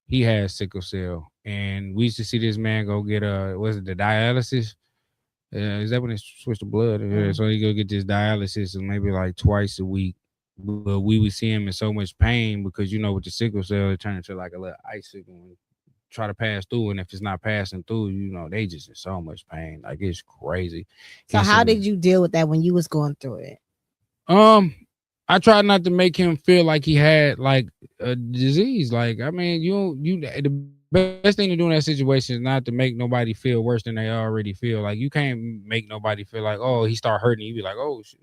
he has sickle cell, and we used to see this man go get was it the dialysis? Is that when they switch the blood? Yeah, Mm. so he go get this dialysis, and maybe like twice a week. But we would see him in so much pain because with the sickle cell, it turns into like a little icicle and try to pass through, and if it's not passing through, they just in so much pain, like it's crazy. So He's how sitting. did you deal with that when you was going through it? Um, I tried not to make him feel like he had like a disease. Like, I mean, the best thing to do in that situation is not to make nobody feel worse than they already feel. Like, you can't make nobody feel like, oh, he start hurting, you be like, oh, shit,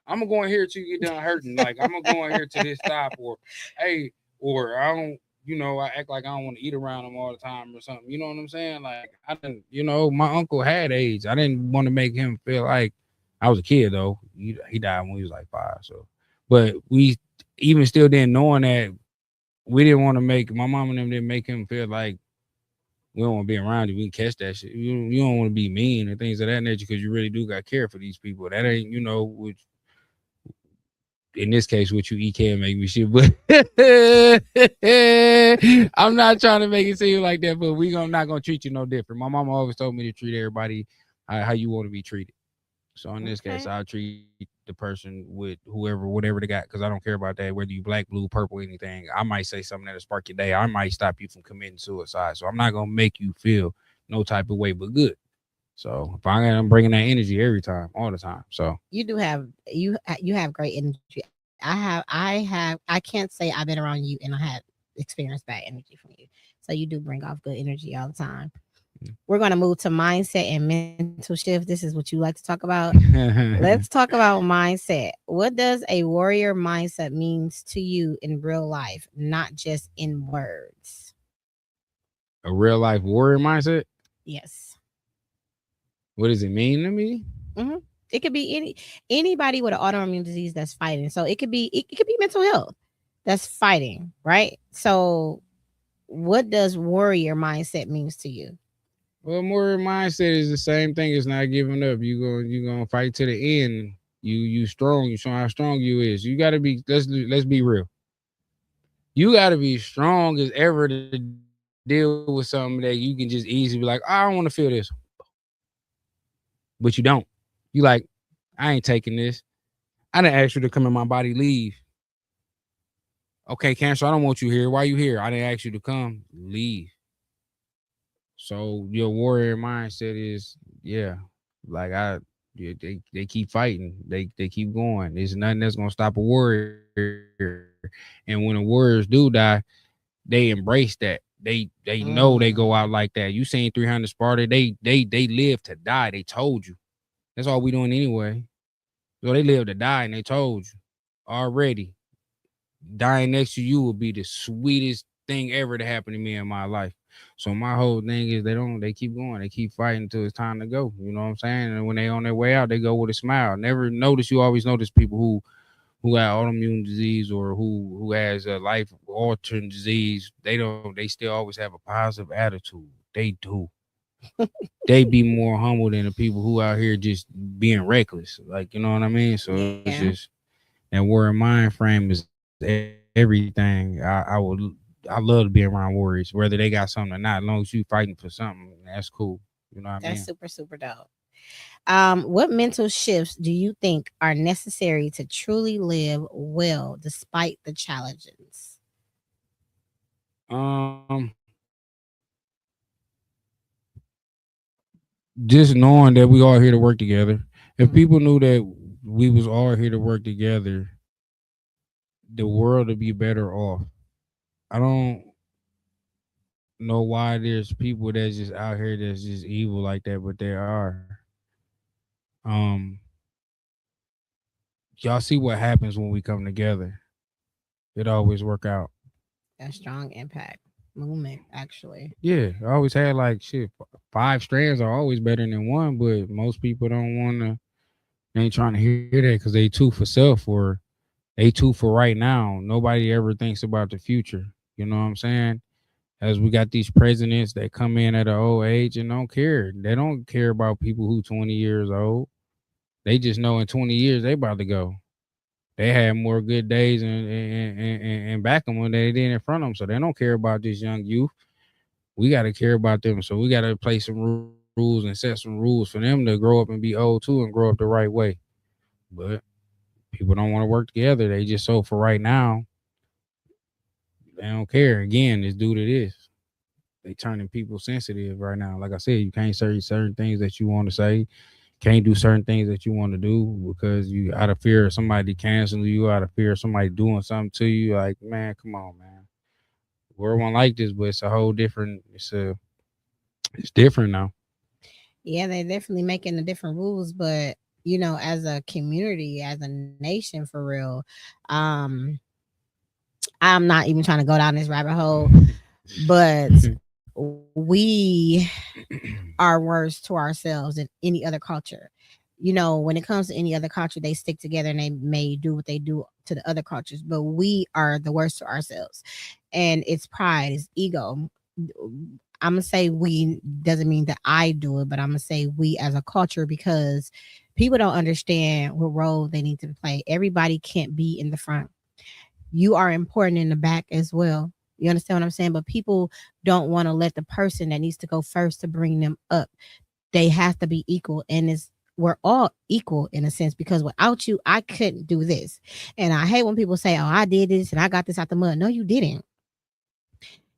I'm gonna go in here till you get done hurting. Like, I'm gonna go in here till this stop, or hey, or I don't. I act like I don't want to eat around him all the time or something. You know what I'm saying? Like I didn't, my uncle had AIDS. I didn't want to make him feel like I was a kid though. He died when he was like 5. So, but we even still then knowing that we didn't want to make my mom and them didn't make him feel like we don't want to be around you. We can catch that shit. You don't want to be mean and things of that nature because you really do got care for these people. That ain't which in this case, what you eat can make me shit, but I'm not trying to make it seem like that. But not gonna treat you no different. My mama always told me to treat everybody how you want to be treated. So in this case, Okay. I'll treat the person with whatever they got, because I don't care about that. Whether you black, blue, purple, anything, I might say something that'll spark your day. I might stop you from committing suicide. So I'm not gonna make you feel no type of way, but good. So if I'm bringing that energy every time, all the time. So You do have you have great energy. I can't say I've been around you and I had experienced bad energy from you. So you do bring off good energy all the time. We're going to move to mindset and mental shift. This is what you like to talk about. Let's talk about mindset. What does a warrior mindset means to you in real life, not just in words? a real life warrior mindset. Yes. What does it mean to me? hmm It could be anybody with an autoimmune disease that's fighting. So it could be mental health that's fighting, right? So what does warrior mindset means to you? Well, warrior mindset is the same thing as not giving up. You gonna fight to the end. You strong. You show how strong you is. You gotta be. Let's be real. You gotta be strong as ever to deal with something that you can just easily be like, I don't want to feel this, but you don't. You like, I ain't taking this. I didn't ask you to come in my body. Leave. Okay, cancer. I don't want you here. Why you here? I didn't ask you to come. Leave. So your warrior mindset is, yeah, like they keep fighting. They keep going. There's nothing that's gonna stop a warrior. And when the warriors do die, they embrace that. They know they go out like that. You seen 300 Sparta? They live to die. They told you. That's all we doing anyway. So they live to die, and they told you already. Dying next to you will be the sweetest thing ever to happen to me in my life. So my whole thing is they keep going, they keep fighting until it's time to go. You know what I'm saying? And when they on their way out, they go with a smile. Never notice you always notice people who have autoimmune disease or who has a life altering disease. They still always have a positive attitude. They do. They be more humble than the people who out here just being reckless. Like, you know what I mean? So it's Yeah, just that warrior mind frame is everything. I love to be around warriors, whether they got something or not. As long as you fighting for something, that's cool. You know what I mean? that's super, super dope. What mental shifts do you think are necessary to truly live well despite the challenges? Um, just knowing that we all here to work together. If Mhm. people knew that we was all here to work together, the world would be better off. I don't know why there's people that's just out here that's just evil like that, but they are. Um, y'all see what happens when we come together. It always work out. A strong impact movement, actually. Yeah, I always had like shit. Five strands are always better than one, but most people don't want to. They ain't trying to hear that because they two for self or they two for right now. Nobody ever thinks about the future. You know what I'm saying? As we got these presidents that come in at an old age and don't care. They don't care about people who 20 years old. They just know in 20 years they about to go. They had more good days and back them when they did in front of them. So they don't care about this young youth. We got to care about them. So we got to play some rules and set some rules for them to grow up and be old too and grow up the right way. But people don't want to work together. They just so for right now, they don't care. Again, it's due to this. They turning people sensitive right now. Like I said, you can't say certain things that you want to say. Can't do certain things that you want to do because you out of fear of somebody canceling you, out of fear of somebody doing something to you. Like, man, come on, man. World one like this, but it's a whole different. It's different now. Yeah, they're definitely making the different rules, but as a community, as a nation, for real, um, I'm not even trying to go down this rabbit hole, but we are worse to ourselves than any other culture. When it comes to any other culture, they stick together and they may do what they do to the other cultures, but we are the worst to ourselves. And it's pride, it's ego. I'm gonna say we doesn't mean that I do it, but I'm gonna say we as a culture because people don't understand what role they need to play. Everybody can't be in the front. You are important in the back as well. You understand what I'm saying? But people don't want to let the person that needs to go first to bring them up. They have to be equal, and we're all equal in a sense because without you, I couldn't do this. And I hate when people say, "Oh, I did this and I got this out the mud." No, you didn't.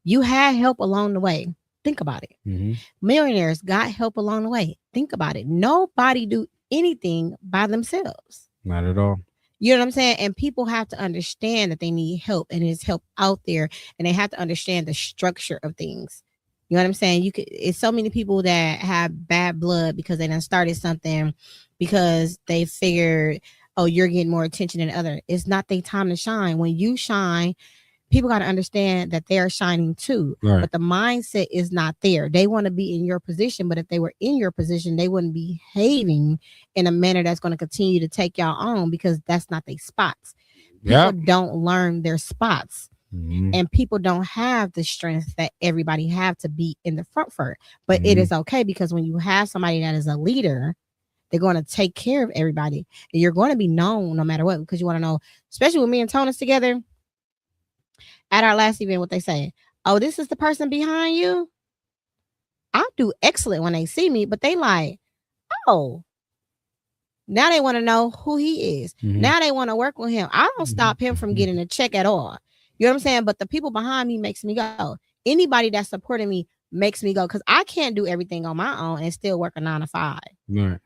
You had help along the way. Think about it. Mm-hmm. Millionaires got help along the way. Think about it. Nobody do anything by themselves. Not at all. You know what I'm saying? And people have to understand that they need help and there's help out there and they have to understand the structure of things. You know what I'm saying? It's so many people that have bad blood because they done started something because they figured, oh, you're getting more attention than other. It's not their time to shine. When you shine, people got to understand that they're shining too. Right. But the mindset is not there. They want to be in your position, but if they were in your position, they wouldn't be behaving in a manner that's going to continue to take y'all on because that's not their spots. People don't learn their spots. Mm-hmm. And people don't have the strength that everybody have to be in the front for it. But it is okay because when you have somebody that is a leader, they're going to take care of everybody. And you're going to be known no matter what because you want to know, especially with me and Tonus together. At our last event, what they say, oh, this is the person behind you. I'll do excellent when they see me, but they like, oh, now they want to know who he is. Mm-hmm. Now they want to work with him. I don't stop him from getting a check at all. You know what I'm saying? But the people behind me makes me go. Anybody that's supporting me makes me go because I can't do everything on my own and still work a 9 to 5. Right.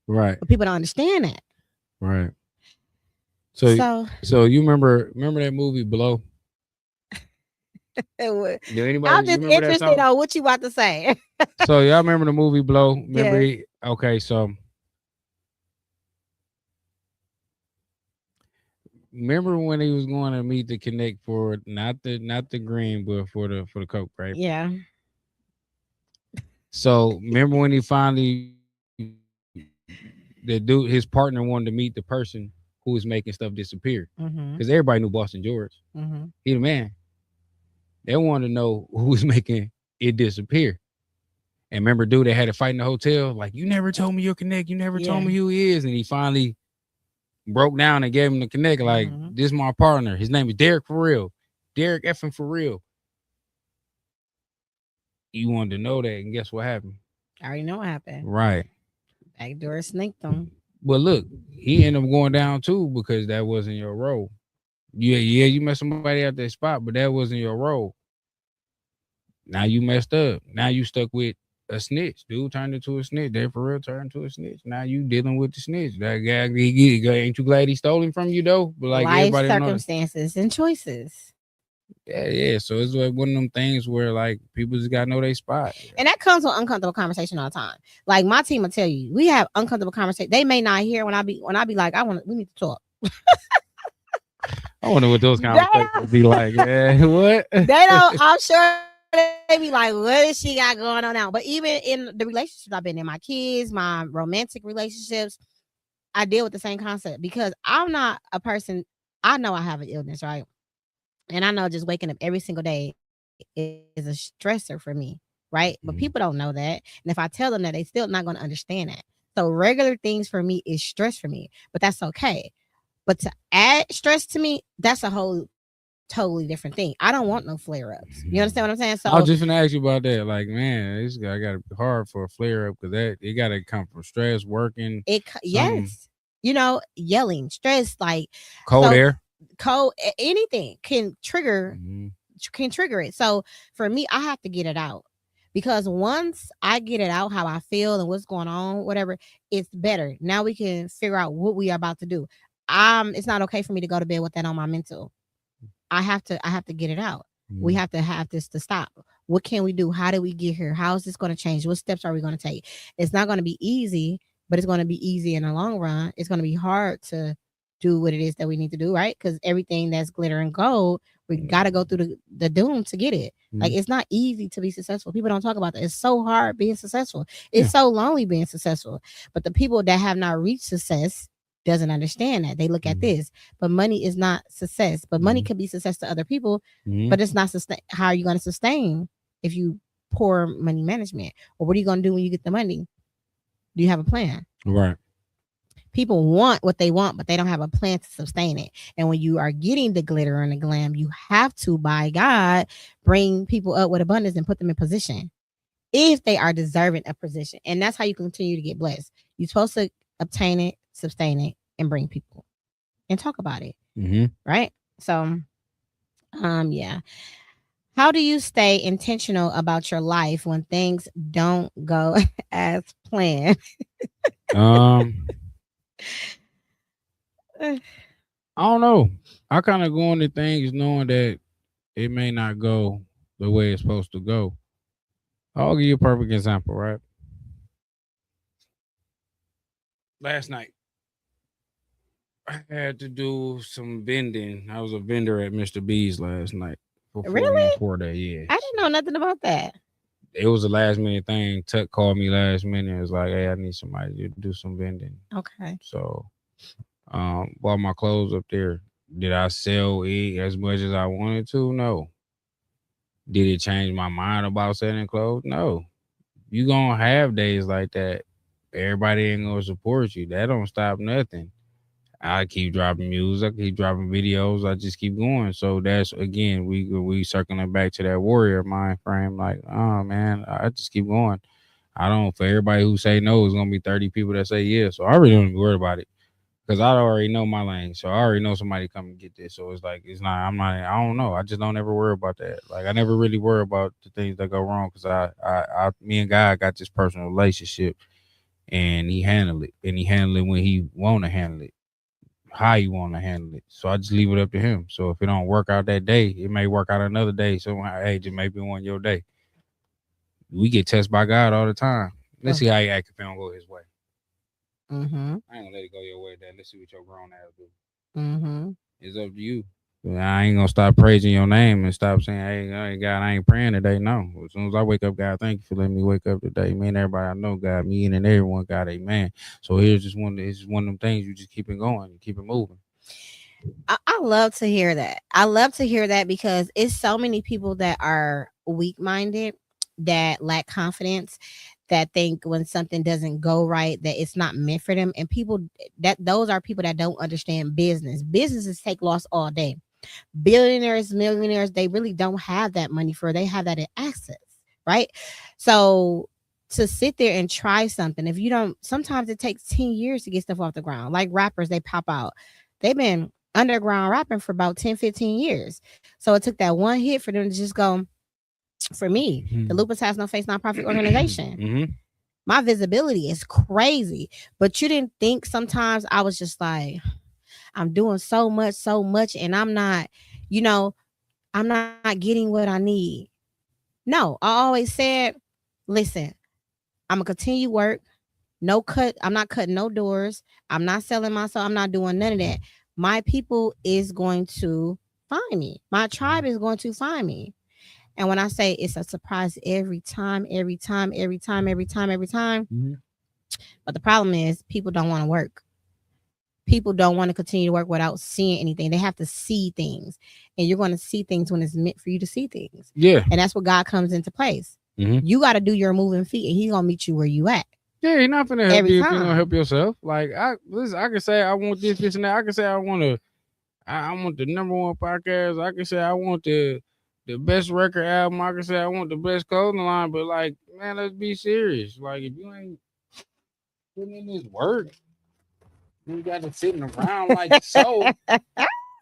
Right. But people don't understand that. Right. So you remember that movie Blow? I'm Anybody? just interested on what you about to say. So y'all remember the movie Blow? Remember? Yeah. Okay, so remember when he was going to meet the connect for not the green, but for the coke, right? Yeah. So remember when he finally the dude his partner wanted to meet the person who was making stuff disappear because Mhm. everybody knew Boston George. Mhm. He the man. They wanted to know who was making it disappear. And remember, dude, they had a fight in the hotel. Like, you never told me your connect. You never told Yeah. me who he is. And he finally broke down and gave him the connect. Like, Mhm. this is my partner. His name is Derek for real. Derek effing for real. You wanted to know that, and guess what happened? I already know what happened. Right. Backdoor snaked them. But look, he ended up going down too because that wasn't your role. Yeah, you met somebody at that spot, but that wasn't your role. Now you messed up. Now you stuck with a snitch. Dude turned into a snitch. They for real turned into a snitch. Now you dealing with the snitch. That guy, ain't you glad he stole him from you though? But like Life everybody don't know that. circumstances and choices. Yeah. So it's like one of them things where like people just gotta know their spot. And that comes with uncomfortable conversation all the time. Like my team will tell you, we have uncomfortable conversation. They may not hear when I be like, we need to talk. I wonder what those They conversations don't, would be like. Yeah, what? they don't, I'm sure they be like, what does she got going on now? But even in the relationships I've been in, my kids, my romantic relationships, I deal with the same concept because I'm not a person, I know I have an illness, right? And I know just waking up every single day is a stressor for me, right? But people don't know that. And if I tell them that, they still not going to understand that. So regular things for me is stress for me, but that's okay. But to add stress to me, that's a whole totally different thing. I don't want no flare ups. You understand what I'm saying? I was So just gonna ask you about that. Like, man, this guy got to be hard for a flare up because that it got to come from stress, working, some yes, yelling, stress, like cold so air. cold, anything Mhm. can trigger it. So for me, I have to get it out because once I get it out, how I feel and what's going on, whatever, it's better. Now we can figure out what we are about to do. It's not okay for me to go to bed with that on my mental. I have to get it out. We Mhm. have to have this to stop. What can we do? How do we get here? How is this going to change? What steps are we going to take? It's not going to be easy, but it's going to be easy in the long run. It's going to be hard to do what it is that we need to do, right? Because everything that's glitter and gold, we got to go through the doom to get it. Like Mhm. it's not easy to be successful. People don't talk about that. It's so hard being successful. It's Yeah. so lonely being successful. But the people that have not reached success doesn't understand that. They look at Mhm. this, but money is not success. But money Mhm. can be success to other people, Mhm. but it's not sustain. How are you going to sustain if you poor money management? Or what are you going to do when you get the money? Do you have a plan? Right. People want what they want, but they don't have a plan to sustain it. And when you are getting the glitter and the glam, you have to, by God, bring people up with abundance and put them in position if they are deserving of position. And that's how you continue to get blessed. You're supposed to obtain it, sustain it, and bring people and talk about it. Mm-hmm. Right? So, yeah. How do you stay intentional about your life when things don't go as planned? Um, I don't know. I kind of go into things knowing that it may not go the way it's supposed to go. I'll give you a perfect example, right? Last night, I had to do some vending. I was a vendor at Mr. B's last night for 41 Really? for that. I Yes. didn't know nothing about that. It was a last minute thing. Tuck called me last minute. It was like, hey, I need somebody to do some vending. Okay. So, bought my clothes up there. Did I sell it as much as I wanted to? No. Did it change my mind about selling clothes? No. You gonna have days like that. Everybody ain't gonna support you. That don't stop nothing. I keep dropping music, I keep dropping videos, I just keep going. So that's again, we circling back to that warrior mind frame. Like, oh man, I just keep going. I don't for everybody who say no, it's gonna be 30 people that say yes. So I really don't even worry about it. Cause I already know my lane. So I already know somebody come and get this. So it's like it's not I don't know. I just don't ever worry about that. Like I never really worry about the things that go wrong because me and God got this personal relationship and he handled it. And he handled it when he wanna handle it, how you wanna handle it. So I just leave it up to him. So if it don't work out that day, it may work out another day. So hey, just maybe one your day. We get tested by God all the time. Let's Oh. see how he act if it don't go his way. Mm-hmm. I ain't gonna let it go your way, Dad. Let's see what your grown ass do. Mm-hmm. It's up to you. I ain't gonna stop praising your name and stop saying, "Hey, God, I ain't praying today." No, as soon as I wake up, God, thank you for letting me wake up today. Me and everybody I know, God, me and everyone, God, amen. So here's just one. It's just one of them things. You just keep it going, you keep it moving. I love to hear that. I love to hear that because it's so many people that are weak minded, that lack confidence, that think when something doesn't go right that it's not meant for them. And people that those are people that don't understand business. Businesses take loss all day. Billionaires, millionaires, they really don't have that money for it. They have that in access, right? So to sit there and try something, if you don't, sometimes it takes 10 years to get stuff off the ground. Like rappers, they pop out. They've been underground rapping for about 10, 15 years. So it took that one hit for them to just go, for me, the Lupus Has No Face nonprofit organization. Mm-hmm. My visibility is crazy. But you didn't think sometimes I was just like, I'm doing so much, and I'm not, you know, I'm not getting what I need. No, I always said, listen, I'm gonna continue work. No cut. I'm not cutting no doors. I'm not selling myself. I'm not doing none of that. My people is going to find me. My tribe is going to find me. And when I say it's a surprise every time, every time, every time, every time, every time. Mm-hmm. But the problem is people don't want to work. People don't want to continue to work without seeing anything. They have to see things. And you're going to see things when it's meant for you to see things. Yeah. And that's where God comes into place. Mm-hmm. You got to do your moving feet and he's going to meet you where you at. Yeah, you're not gonna help Every you if you don't time. help yourself. Like I can say I want this, and that. I can say I want the number one podcast. I can say I want the best record album. I can say I want the best clothing line. But like, man, let's be serious. Like, if you ain't putting in this work, you got to sitting around like so.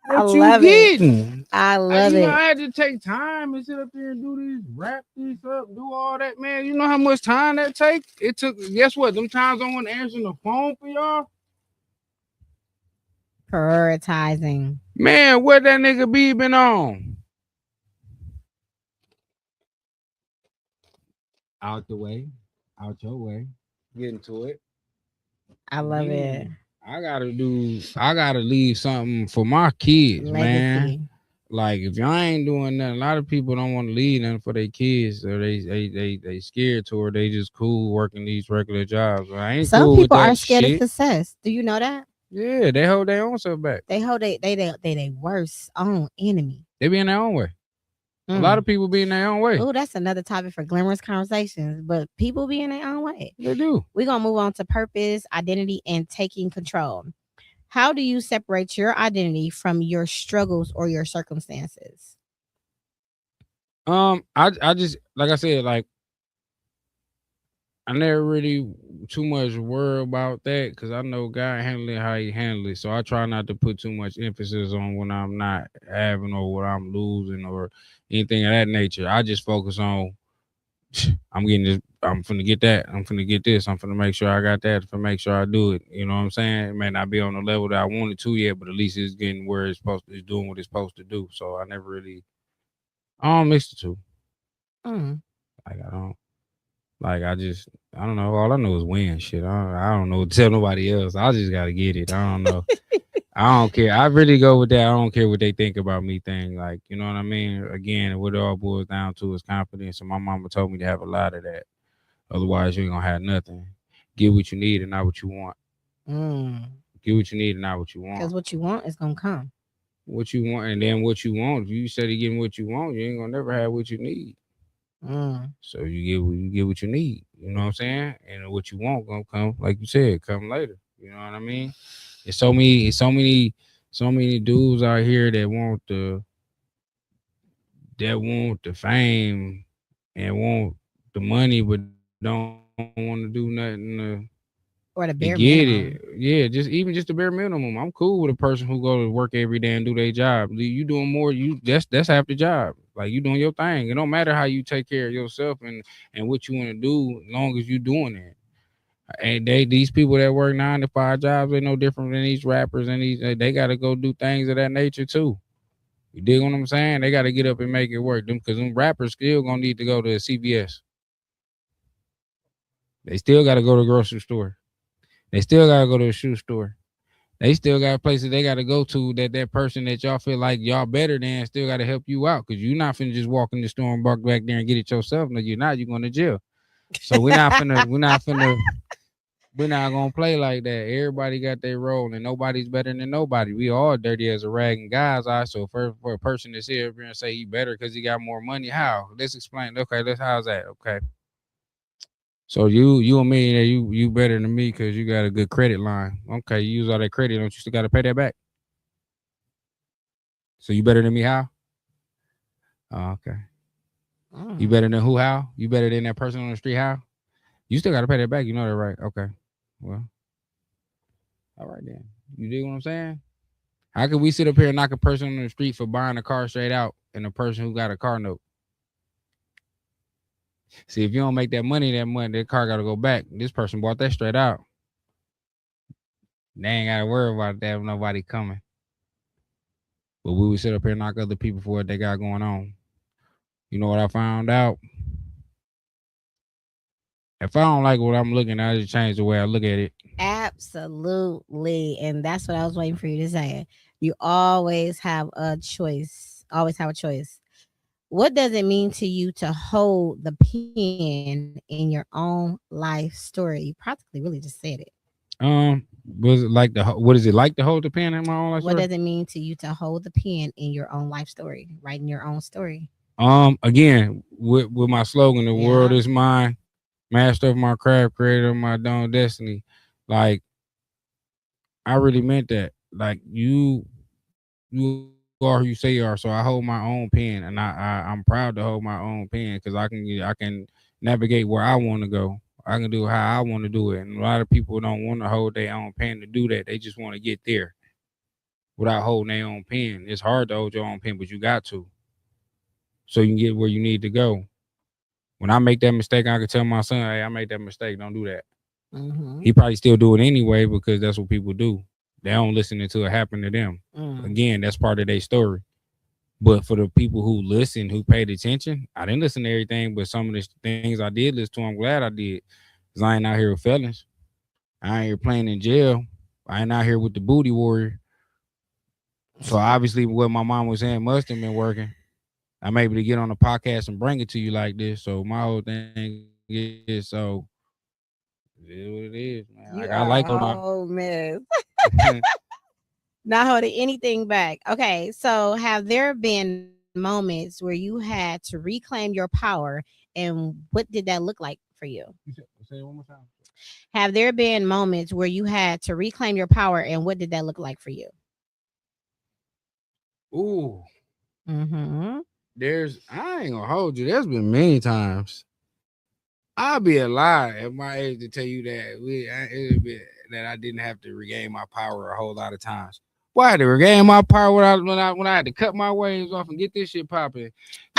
I What you love it. getting? I love You know, it. I had to take time and sit up there and do this, wrap this up, do all that, man. You know how much time that take? It took. Guess what? Them times I wasn't answering the phone for y'all. Prioritizing. Man, what that nigga B been on? Out the way, out your way. Get into it. I love it. I gotta leave something for my kids, man. Legacy. Like if y'all ain't doing nothing, a lot of people don't want to leave nothing for their kids, or they scared to, or they just cool working these regular jobs. I ain't Some cool with people are that scared of shit. success. Do you know that? Yeah, they hold their own self back. They hold they worst own enemy. They be in their own way. A lot Mm. of people be in their own way. Oh, that's another topic for glamorous conversations. But people be in their own way. They do. We're gonna move on to purpose, identity, and taking control. How do you separate your identity from your struggles or your circumstances? I just like I said, like I never really too much worry about that because I know God handle it how He handle it. So I try not to put too much emphasis on what I'm not having or what I'm losing or anything of that nature. I just focus on I'm getting this. I'm finna get that. I'm finna get this. I'm finna make sure I got that. To make sure I do it. You know what I'm saying? It may not be on the level that I wanted to yet, but at least it's getting where it's supposed to. It's doing what it's supposed to do. So I never really. I don't mix the two. Mm. Like I don't. Like I don't know. All I know is win. Shit. I don't know what to tell nobody else. I just gotta get it. I don't know. I don't care. I really go with that. I don't care what they think about me. Thing like you know what I mean. Again, what it all boils down to is confidence. And my mama told me to have a lot of that. Otherwise, you ain't gonna have nothing. Get what you need and not what you want. Mm. Get what you need and not what you want. Because what you want is gonna come. What you want and then what you want. If you steady getting what you want, you ain't gonna never have what you need. Mm. So you get what you need. You know what I'm saying? And what you want gonna come, like you said, come later. You know what I mean? So many dudes out here that want the fame and want the money, but don't want to do nothing to get Or the it. bare Yeah, minimum. just even just the bare minimum. I'm cool with a person who go to work every day and do their job. You doing more, that's half the job. Like you doing your thing. It don't matter how you take care of yourself and what you want to do, as long as you doing it. And these people that work 9 to 5 jobs, they no different than these rappers and these. They got to go do things of that nature too. You dig what I'm saying? They got to get up and make it work. Them because them rappers still gonna need to go to a CVS. They still got to go to the grocery store. They still got to go to a shoe store. They still got places they got to go to that person that y'all feel like y'all better than still got to help you out because you're not finna just walk in the store and walk back there and get it yourself. No, you're not. You're going to jail. So we're not gonna play like that. Everybody got their role, and nobody's better than nobody. We all dirty as a rag and guys. So for a person to sit up here and say he better because he got more money, how? Let's explain. Okay, let's how's that? Okay. So you a millionaire, you better than me because you got a good credit line. Okay, you use all that credit, don't you still gotta pay that back? So you better than me how? Oh, okay. You better than who how? You better than that person on the street how? You still gotta pay that back, you know that, right? Okay. Well, all right then. You dig what I'm saying? How can we sit up here and knock a person on the street for buying a car straight out and a person who got a car note? See, if you don't make that money, that car got to go back. This person bought that straight out. They ain't got to worry about that if nobody coming. But we would sit up here and knock other people for what they got going on. You know what I found out? If I don't like what I'm looking at, I just change the way I look at it. Absolutely. And that's what I was waiting for you to say. You always have a choice. Always have a choice. What does it mean to you to hold the pen in your own life story? You practically really just said it. Was it like what is it like to hold the pen in my own life What story? does it mean to you to hold the pen in your own life story? Writing your own story. Again, with my slogan, the world Yeah. is mine, master of my craft, creator of my own destiny. Like I really meant that. Like you are who you say you are. So I hold my own pen, and I'm proud to hold my own pen because I can navigate where I want to go. I can do how I want to do it, and a lot of people don't want to hold their own pen to do that. They just want to get there without holding their own pen. It's hard to hold your own pen, but you got to, so you can get where you need to go. When I make that mistake, I can tell my son, "Hey, I made that mistake. Don't do that." Mm-hmm. He probably still do it anyway because that's what people do. They don't listen until it happened to them. Mm. Again, that's part of their story. But for the people who listen, who paid attention, I didn't listen to everything, but some of the things I did listen to, I'm glad I did. Because I ain't out here with felons. I ain't here playing in jail. I ain't out here with the booty warrior. So obviously what my mom was saying must have been working. I'm able to get on the podcast and bring it to you like this. So my whole thing is it is what it is, man. Like I like You holding are my a whole mess. Not holding anything back. Okay, so have there been moments where you had to reclaim your power, and what did that look like for you? Say it one more time. Have there been moments where you had to reclaim your power, and what did that look like for you? Ooh, Mm-hmm. I ain't gonna hold you. There's been many times. I'll be a lie at my age to tell you that it'd be, that I didn't have to regain my power a whole lot of times. Why had to regain my power when I had to cut my waves off and get this shit popping?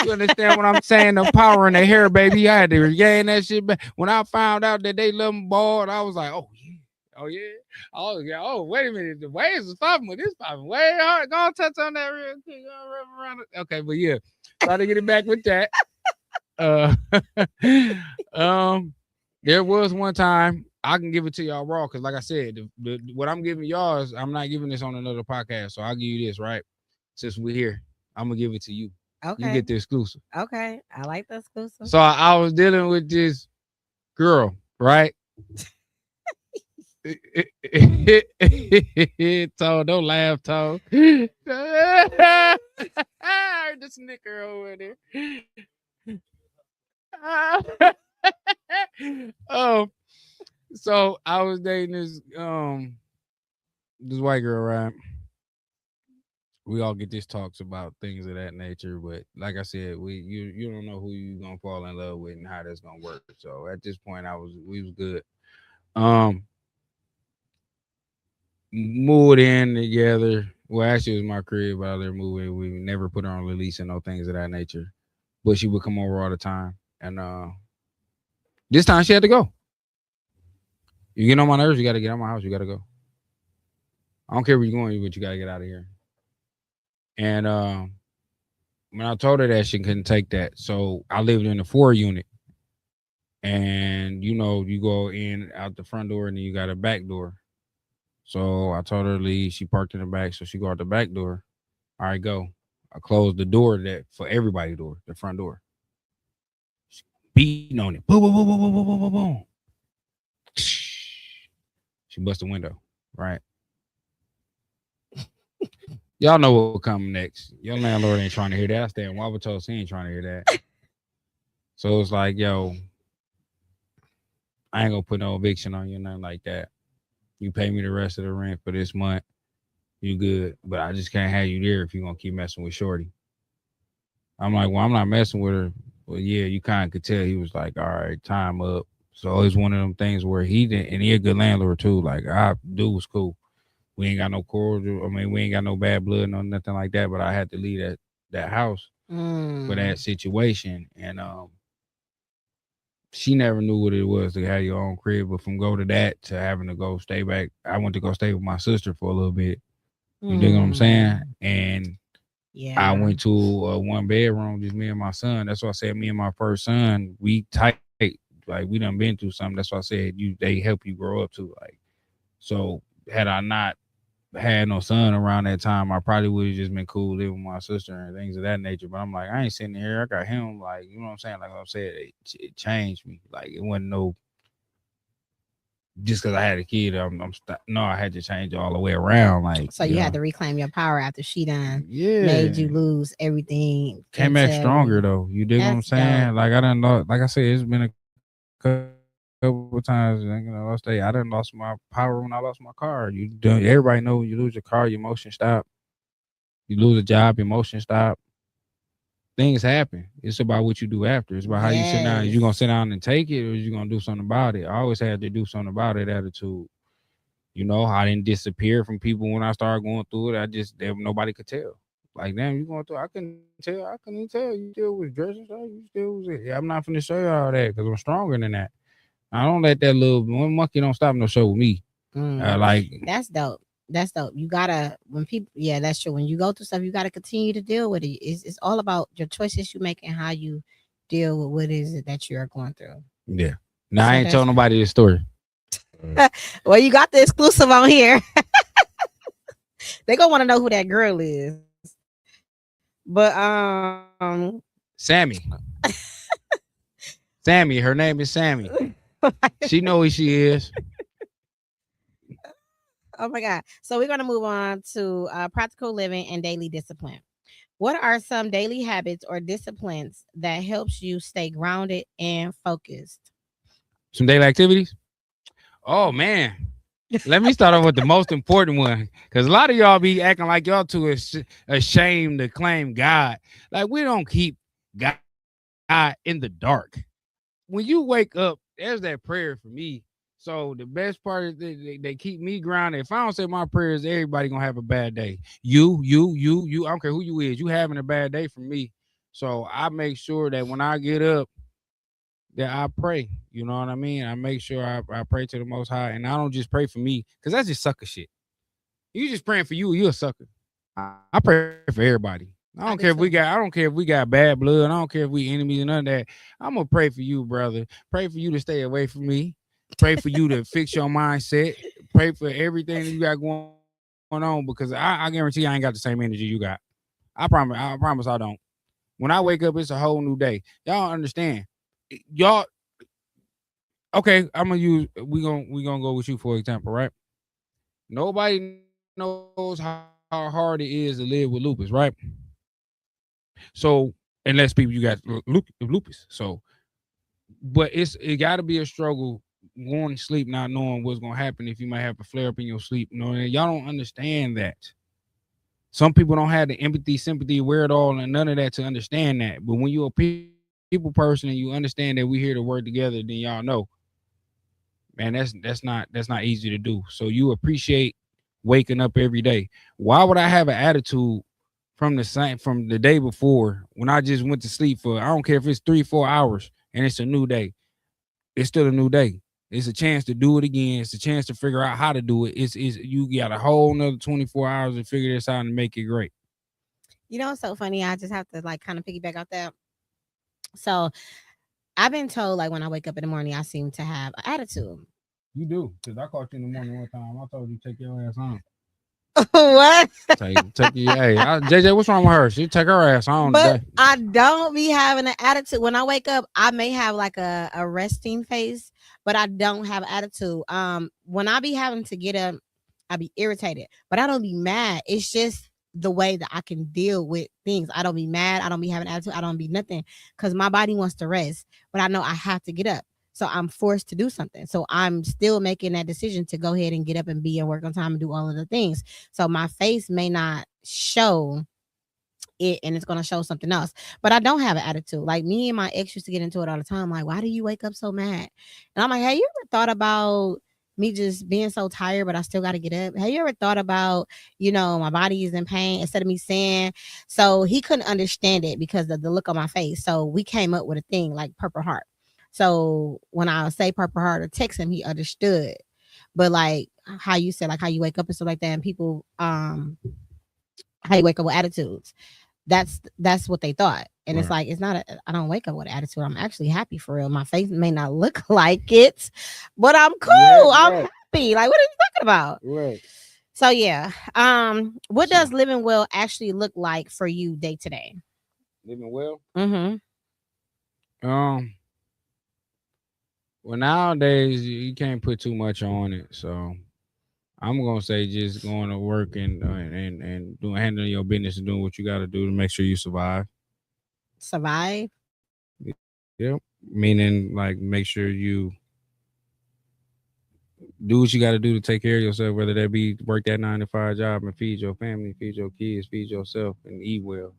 You understand what I'm saying? The power in the hair, baby. I had to regain that shit back. When I found out that they love them bald, I was like, oh yeah. Oh yeah. Oh yeah. Oh, wait a minute. The waves are popping, but this popping way hard. Go on, touch on that real quick. Go around it. Okay, but yeah. Try to get it back with that. Uh, um, there was one time I can give it to y'all raw because, like I said, what I'm giving y'all is I'm not giving this on another podcast. So I'll give you this right. Since we're here, I'm gonna give it to you. You Okay. get the exclusive. Okay. I like the exclusive. So I was dealing with this girl, right? Toe, don't laugh, Toe. I heard the snicker over there. Oh, so I was dating this white girl, right? We all get this talks about things of that nature, but like I said, you don't know who you gonna fall in love with and how that's gonna work. So at this point, we was good. Um, moved in together. Well, actually, it was my crib, but I let her move in. We never put her on release and no things of that nature. But she would come over all the time, and this time she had to go. You get on my nerves, you got to get out of my house. You got to go. I don't care where you're going, but you got to get out of here. And when I told her that, she couldn't take that. So I lived in a 4 unit. And you know, you go in out the front door and then you got a back door. So I told her to leave. She parked in the back, so she go out the back door. All right, go. I closed the door that for everybody door, the front door. Beating on it. Boom, boom, boom, boom, boom, boom, boom, boom, boom. She bust the window. Right. Y'all know what will come next. Your landlord ain't trying to hear that. I stay in Wabatos. He ain't trying to hear that. So it's like, yo, I ain't gonna put no eviction on you, nothing like that. You pay me the rest of the rent for this month. You good. But I just can't have you there if you're gonna keep messing with Shorty. I'm like, well, I'm not messing with her. Well, yeah, you kind of could tell he was like, all right, time up. So it's one of them things where he didn't, and he a good landlord too. Like, dude was cool. We ain't got no cordial. I mean, we ain't got no bad blood, no nothing like that. But I had to leave that house for that situation, and she never knew what it was to have your own crib. But from go to that to having to go stay back, I went to go stay with my sister for a little bit. You dig what I'm saying? And I went to a 1 bedroom, just me and my son. That's why I said me and my first son, we tight. Like we done been through something. That's why I said they help you grow up too. Like, so had I not had no son around that time, I probably would have just been cool living with my sister and things of that nature. But I'm like, I ain't sitting here. I got him. Like, you know what I'm saying? Like I said, it changed me. Like it wasn't no just because I had a kid. No, I had to change all the way around. Like, so you had to reclaim your power after she done yeah, made you lose everything. Came back stronger though. You dig what I'm saying? Dope. Like I done lost, like I said, it's been a couple times. You know, I done lost my power when I lost my car. You done. Everybody know when you lose your car, your emotion stop. You lose a job, your emotion stop. Things happen. It's about what you do after. It's about how you sit down. Is you gonna sit down and take it, or is you gonna do something about it? I always had to do something about it attitude. You know, I didn't disappear from people when I started going through it. Nobody could tell. Like, damn, you going through? I couldn't tell. I couldn't even tell. You still was dressing stuff. You still was it. Yeah, I'm not finna show you all that because I'm stronger than that. I don't let that little one monkey don't stop no show with me. That's dope. That's dope. You gotta that's true. When you go through stuff, you gotta continue to deal with it. It's all about your choices you make and how you deal with what is it that you're going through. Yeah. Now I ain't telling nobody this story. Well, you got the exclusive on here. They gonna want to know who that girl is. But Sammy. Sammy, her name is Sammy. She know who she is. Oh my God. So we're going to move on to practical living and daily discipline. What are some daily habits or disciplines that helps you stay grounded and focused? Some daily activities? Oh man. Let me start off with the most important one. Because a lot of y'all be acting like y'all too ashamed to claim God. Like we don't keep God in the dark. When you wake up, there's that prayer for me. So the best part is they keep me grounded. If I don't say my prayers, everybody gonna have a bad day. You. I don't care who you is. You having a bad day for me. So I make sure that when I get up, that I pray. You know what I mean? I make sure I pray to the Most High, and I don't just pray for me because that's just sucker shit. You just praying for you a sucker. I pray for everybody. I don't care if we got bad blood. I don't care if we enemies and none of that. I'm gonna pray for you, brother. Pray for you to stay away from me. Pray for you to fix your mindset. Pray for everything that you got going on because I guarantee I ain't got the same energy you got. I promise I don't. When I wake up, it's a whole new day. Y'all understand? Y'all okay, we gonna go with you for example, right? Nobody knows how hard it is to live with lupus, right? So unless people you got lupus. So but it gotta be a struggle going to sleep not knowing what's gonna happen if you might have a flare up in your sleep. You know, and y'all don't understand that. Some people don't have the empathy, sympathy, wherewithal, and none of that to understand that. But when you're a people person and you understand that we here to work together, then y'all know, man, that's not easy to do. So you appreciate waking up every day. Why would I have an attitude from the day before when I just went to sleep for I don't care if it's 3-4 hours and it's a new day. It's still a new day. It's a chance to do it again. It's a chance to figure out how to do it. It's you got a whole nother 24 hours to figure this out and make it great. You know, it's so funny. I just have to like kind of piggyback off that. So I've been told like when I wake up in the morning, I seem to have an attitude. You do, because I caught you in the morning one time. I told you take your ass home. What? Take your JJ. What's wrong with her? She take her ass home But today. I don't be having an attitude. When I wake up, I may have like a resting face, but I don't have attitude. When I be having to get up, I be irritated, but I don't be mad. It's just the way that I can deal with things. I don't be mad. I don't be having attitude. I don't be nothing because my body wants to rest, but I know I have to get up. So I'm forced to do something. So I'm still making that decision to go ahead and get up and be and work on time and do all of the things. So my face may not show it and it's gonna show something else. But I don't have an attitude. Like me and my ex used to get into it all the time. Like, why do you wake up so mad? And I'm like, have you ever thought about me just being so tired, but I still got to get up? Have you ever thought about, my body is in pain instead of me saying? So he couldn't understand it because of the look on my face. So we came up with a thing like Purple Heart. So when I say Purple Heart or text him, he understood. But like how you said, like how you wake up and stuff like that, and people, how you wake up with attitudes, that's what they thought. And it's Right. like, it's not I don't wake up with attitude. I'm actually happy for real. My face may not look like it, but I'm cool. Yeah, I'm right. happy. Like, what are you talking about? Right. So yeah. What So- does living well actually look like for you day to day? Living well. Mm-hmm. Well, nowadays you can't put too much on it, so I'm gonna say just going to work and doing handling your business and doing what you got to do to make sure you survive. Survive. Yep. Meaning like make sure you do what you got to do to take care of yourself, whether that be work that 9 to 5 job and feed your family, feed your kids, feed yourself, and eat well.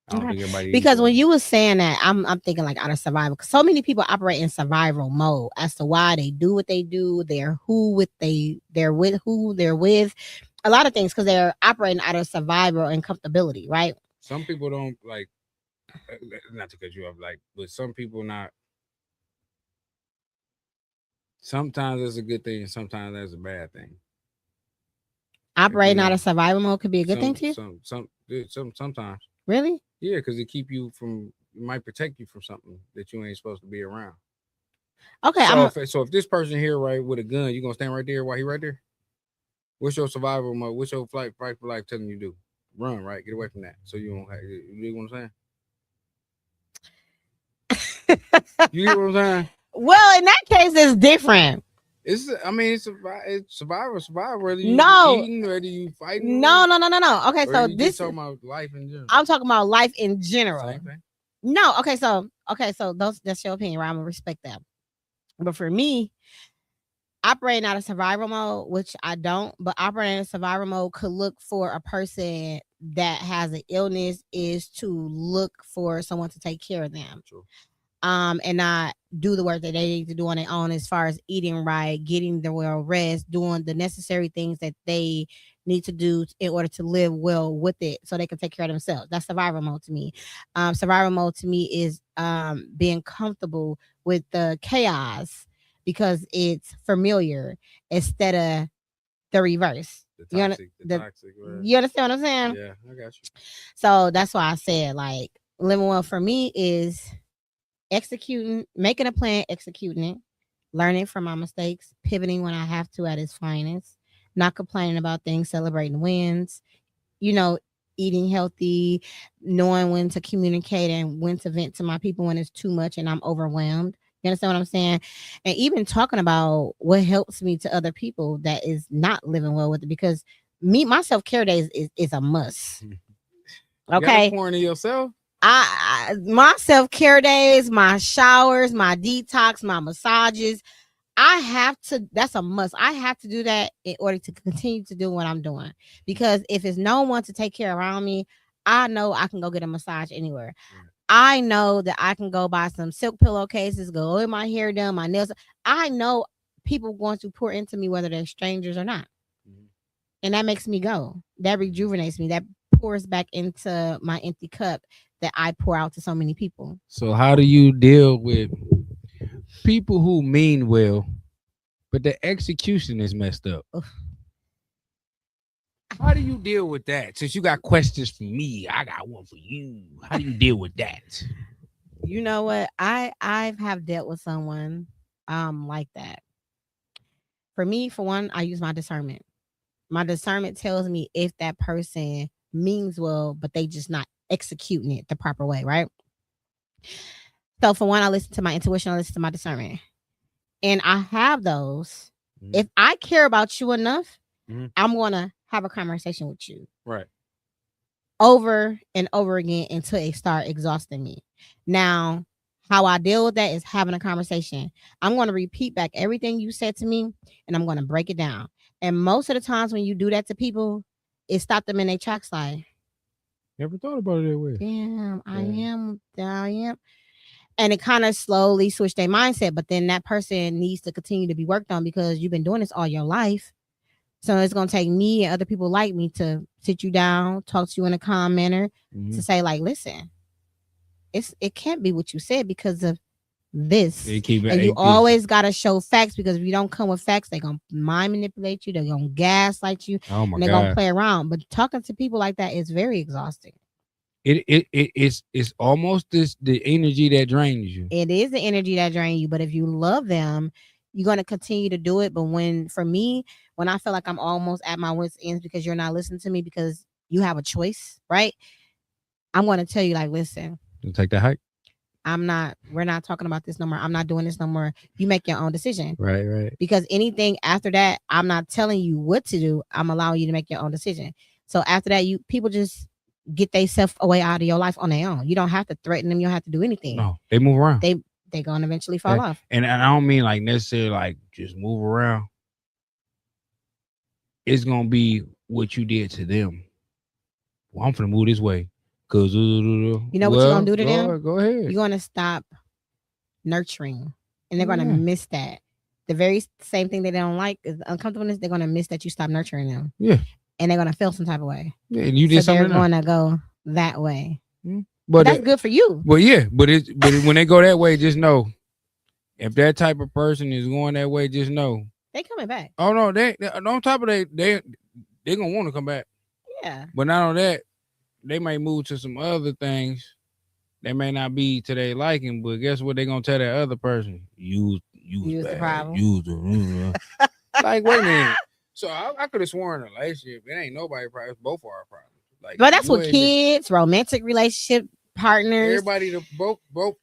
I don't Okay. think everybody Because eats when well. you was saying that, I'm thinking like out of survival. Because so many people operate in survival mode as to why they do what they do. They're with who they're with. A lot of things because they're operating out of survival and comfortability, right? Some people don't like, not to cut you off, like, but some people not. Sometimes that's a good thing, and sometimes that's a bad thing. Operating out know, of survival mode could be a good thing to you. Sometimes, Really? yeah, because it keep you from, it might protect you from something that you ain't supposed to be around. Okay. So if this person here right with a gun, you gonna stand right there while he right there? What's your survival mode? What's your fight for life telling you to do? Run, right? Get away from that. So you don't have, you know what I'm saying? You get what I'm saying? Well, in that case, it's different. It's survival. Whether you No. eating, whether you fighting, No. Okay, or so you this just talking about life in general. I'm talking about life in general. Same thing. No. Okay. So that's your opinion, right? I'm gonna respect that. But for me, operating out of survival mode, which I don't, but operating in survival mode could look for a person that has an illness is to look for someone to take care of them. True. And not do the work that they need to do on their own as far as eating right, getting the well rest, doing the necessary things that they need to do in order to live well with it so they can take care of themselves. That's survival mode to me. Survival mode to me is being comfortable with the chaos because it's familiar instead of the reverse. Toxic. You understand what I'm saying? Yeah, I got you. So that's why I said like living well for me is executing, making a plan, executing it, learning from my mistakes, pivoting when I have to at its finest, not complaining about things, celebrating wins, eating healthy, knowing when to communicate and when to vent to my people when it's too much and I'm overwhelmed. You understand what I'm saying? And even talking about what helps me to other people that is not living well with it, because my self-care days is a must. Okay. You gotta pour into yourself. My self-care days, my showers, my detox, my massages, that's a must. I have to do that in order to continue to do what I'm doing. Because if it's no one to take care around me, I know I can go get a massage anywhere. Right. I know that I can go buy some silk pillowcases, go get my hair done, my nails. I know people going to pour into me whether they're strangers or not. Mm-hmm. And that makes me go. That rejuvenates me. That pours back into my empty cup that I pour out to so many people. So how do you deal with people who mean well, but the execution is messed up? Ugh. How do you deal with that? Since you got questions for me, I got one for you. How do you deal with that? You know what? I have dealt with someone like that. For me, for one, I use my discernment. My discernment tells me if that person means well, but they just not executing it the proper way, right? So for one, I listen to my intuition, I listen to my discernment. And I have those. Mhm. If I care about you enough, Mhm. I'm gonna have a conversation with you Right. over and over again until it start exhausting me. Now, how I deal with that is having a conversation. I'm going to repeat back everything you said to me and I'm going to break it down. And most of the times when you do that to people, it stopped them in their tracks like, Never thought about it that way. damn, Yeah. I am. And it kind of slowly switched their mindset. But then that person needs to continue to be worked on because you've been doing this all your life. So it's gonna take me and other people like me to sit you down, talk to you in a calm manner, to say like, listen, it can't be what you said because of this. They keep And you it. always gotta show facts because if you don't come with facts, they're gonna mind manipulate you, they're gonna gaslight you, Oh my and they're gonna God. play around. But talking to people like that is very exhausting. It's almost the energy that drains you. It is the energy that drains you, but if you love them, you're gonna continue to do it. But for me, when I feel like I'm almost at my wits' ends because you're not listening to me because you have a choice, right? I'm gonna tell you, like, listen, You take that hike. we're not talking about this no more. I'm not doing this no more. You make your own decision. Right, right. Because anything after that, I'm not telling you what to do. I'm allowing you to make your own decision. So after that, people just get themselves away out of your life on their own. You don't have to threaten them. You don't have to do anything. No, they move around. They're gonna eventually fall off. And I don't mean like necessarily like just move around. It's gonna be what you did to them. Well, I'm finna move this way. Cause you know what you're gonna do to them? Go ahead. You're gonna stop nurturing, and they're gonna Yeah. miss that. The very same thing they don't like is uncomfortableness. They're gonna miss that you stop nurturing them. Yeah. And they're gonna feel some type of way. Yeah, and you did so something. They're gonna go that way. But that's good for you. Well, yeah, but when they go that way, just know if that type of person is going that way, just know they coming back. Oh no, they on top of they gonna want to come back. Yeah. But not on that, they may move to some other things that may not be to their liking. But guess what? They gonna tell that other person, use the problem. Use the like wait a minute. So I could have sworn a relationship. It ain't nobody problem. It's both of our problems. Like, but that's what kids, romantic relationship partners. Everybody, both.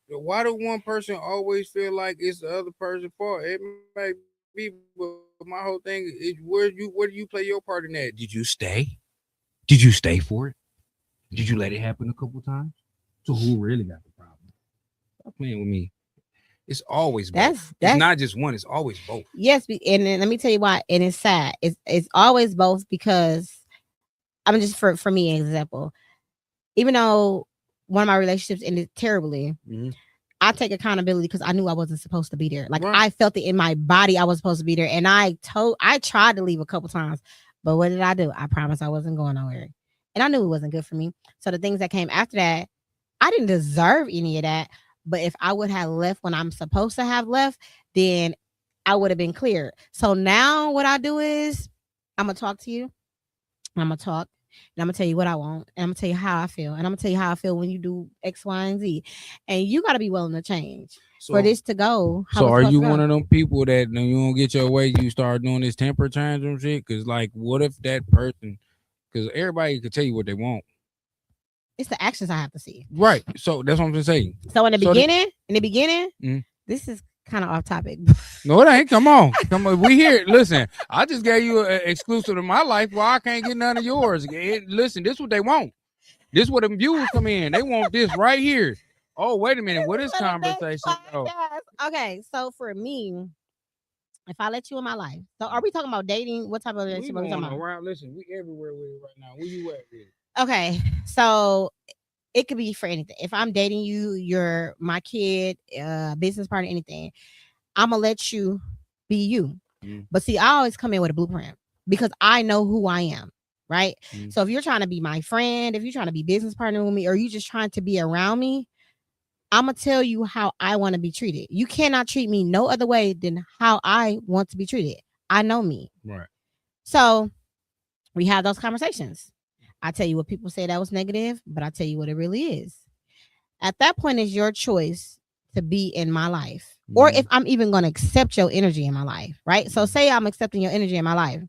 Why do one person always feel like it's the other person's fault? It might be, but my whole thing is where do you play your part in that? Did you stay? Did you stay for it? Did you let it happen a couple times? So who really got the problem? Stop playing with me. It's always both. It's not just one. It's always both. Yes, and let me tell you why. And it's sad. It's always both because I mean, just for me, an example. Even though one of my relationships ended terribly, I take accountability because I knew I wasn't supposed to be there. Like I felt it in my body I was supposed to be there, and I tried to leave a couple times, but what did I do? I promised I wasn't going nowhere, and I knew it wasn't good for me. So the things that came after that, I didn't deserve any of that. But if I would have left when I'm supposed to have left, then I would have been clear. So now what I do is I'm gonna talk to you. I'm gonna talk. And I'm gonna tell you what I want, and I'm gonna tell you how I feel, and I'm gonna tell you how I feel when you do X, Y, and Z. And you gotta be willing to change for this to go. So are you one of them people that when you don't get your way, you start doing this temper tantrum shit? Because like, what if that person? Because everybody could tell you what they want. It's the actions I have to see. Right. So that's what I'm saying. So in the beginning, this is kind of off topic. No, it ain't. Come on. We here. Listen, I just gave you an exclusive to my life. Well, I can't get none of yours. Listen, this is what they want. This is where the viewers come in. They want this right here. Oh, wait a minute. What is conversation? Okay, so for me, if I let you in my life, so are we talking about dating? What type of relationship are we talking about? Around. Listen, we everywhere with it right now. Where you at with it? Okay, so it could be for anything. If I'm dating you, you're my kid, business partner, anything, I'm gonna let you be you. But see, I always come in with a blueprint because I know who I am, right? So if you're trying to be my friend, if you're trying to be business partner with me, or you just trying to be around me, I'm gonna tell you how I want to be treated. You cannot treat me no other way than how I want to be treated. I know me. Right. So we have those conversations. I tell you what, people say that was negative, but I tell you what it really is. At that point, it's your choice. to be in my life, or if I'm even going to accept your energy in my life, right? So say I'm accepting your energy in my life.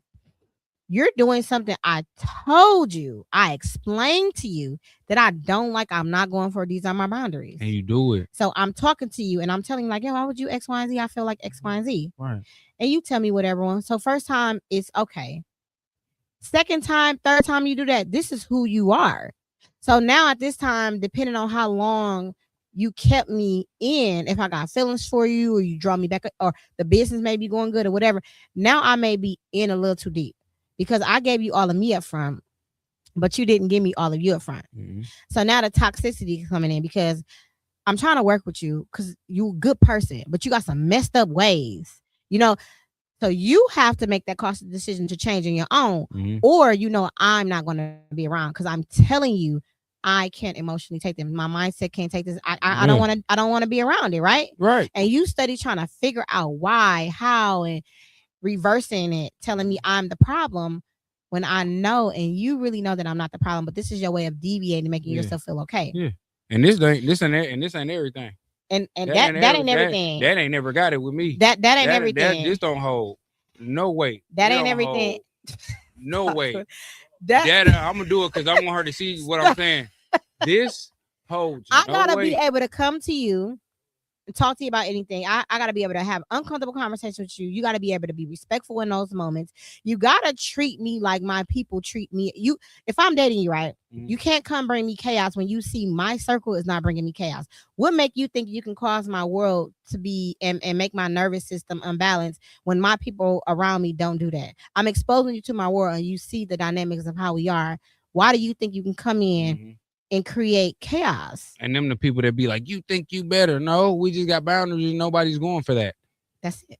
You're doing something I told you, I explained to you that I don't like. I'm not going for. These are my boundaries. And you do it. So I'm talking to you and I'm telling you like, yo, why would you X, Y, and Z? I feel like X, Y, and Z. Right. And you tell me whatever one. So first time it's okay. Second time, third time you do that, this is who you are. So now at this time, depending on how long you kept me in, if I got feelings for you or you draw me back or the business may be going good or whatever, now I may be in a little too deep because I gave you all of me up front, but you didn't give me all of you up front. So now the toxicity is coming in because I'm trying to work with you because you're a good person, but you got some messed up ways, you know. So you have to make that conscious decision to change on your own, or I'm not going to be around because I'm telling you, I can't emotionally take them. My mindset can't take this. I don't want to. I don't want to be around it, right? Right. And you study trying to figure out why, how, and reversing it, telling me I'm the problem when I know, and you really know that I'm not the problem. But this is your way of deviating, making yourself feel okay. Yeah. And this ain't everything. And that ain't everything. That ain't never got it with me. That ain't everything. That just don't hold. No way. That ain't everything. No way. That I'm gonna do it because I want her to see what I'm saying. This holds. I gotta be able to come to you and talk to you about anything. I gotta be able to have uncomfortable conversations with you. You gotta be able to be respectful in those moments. You gotta treat me like my people treat me. If I'm dating you, right? You can't come bring me chaos when you see my circle is not bringing me chaos. What make you think you can cause my world to be and make my nervous system unbalanced when my people around me don't do that? I'm exposing you to my world and you see the dynamics of how we are. Why do you think you can come in and create chaos? And them the people that be like, you think you better. No, we just got boundaries. Nobody's going for that. That's it.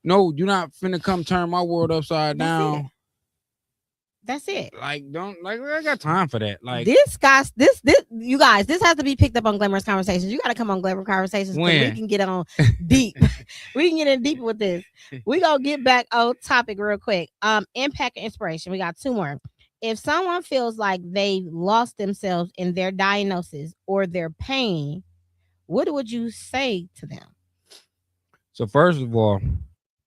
No, you're not finna come turn my world upside down. That's it. Like, I got time for that. Like this you guys, this has to be picked up on Glamorous Conversations. You got to come on Glamorous Conversations so we can get on deep. We can get in deeper with this. We gonna get back on topic real quick. Impact and inspiration. We got two more. If someone feels like they lost themselves in their diagnosis or their pain, what would you say to them? So first of all,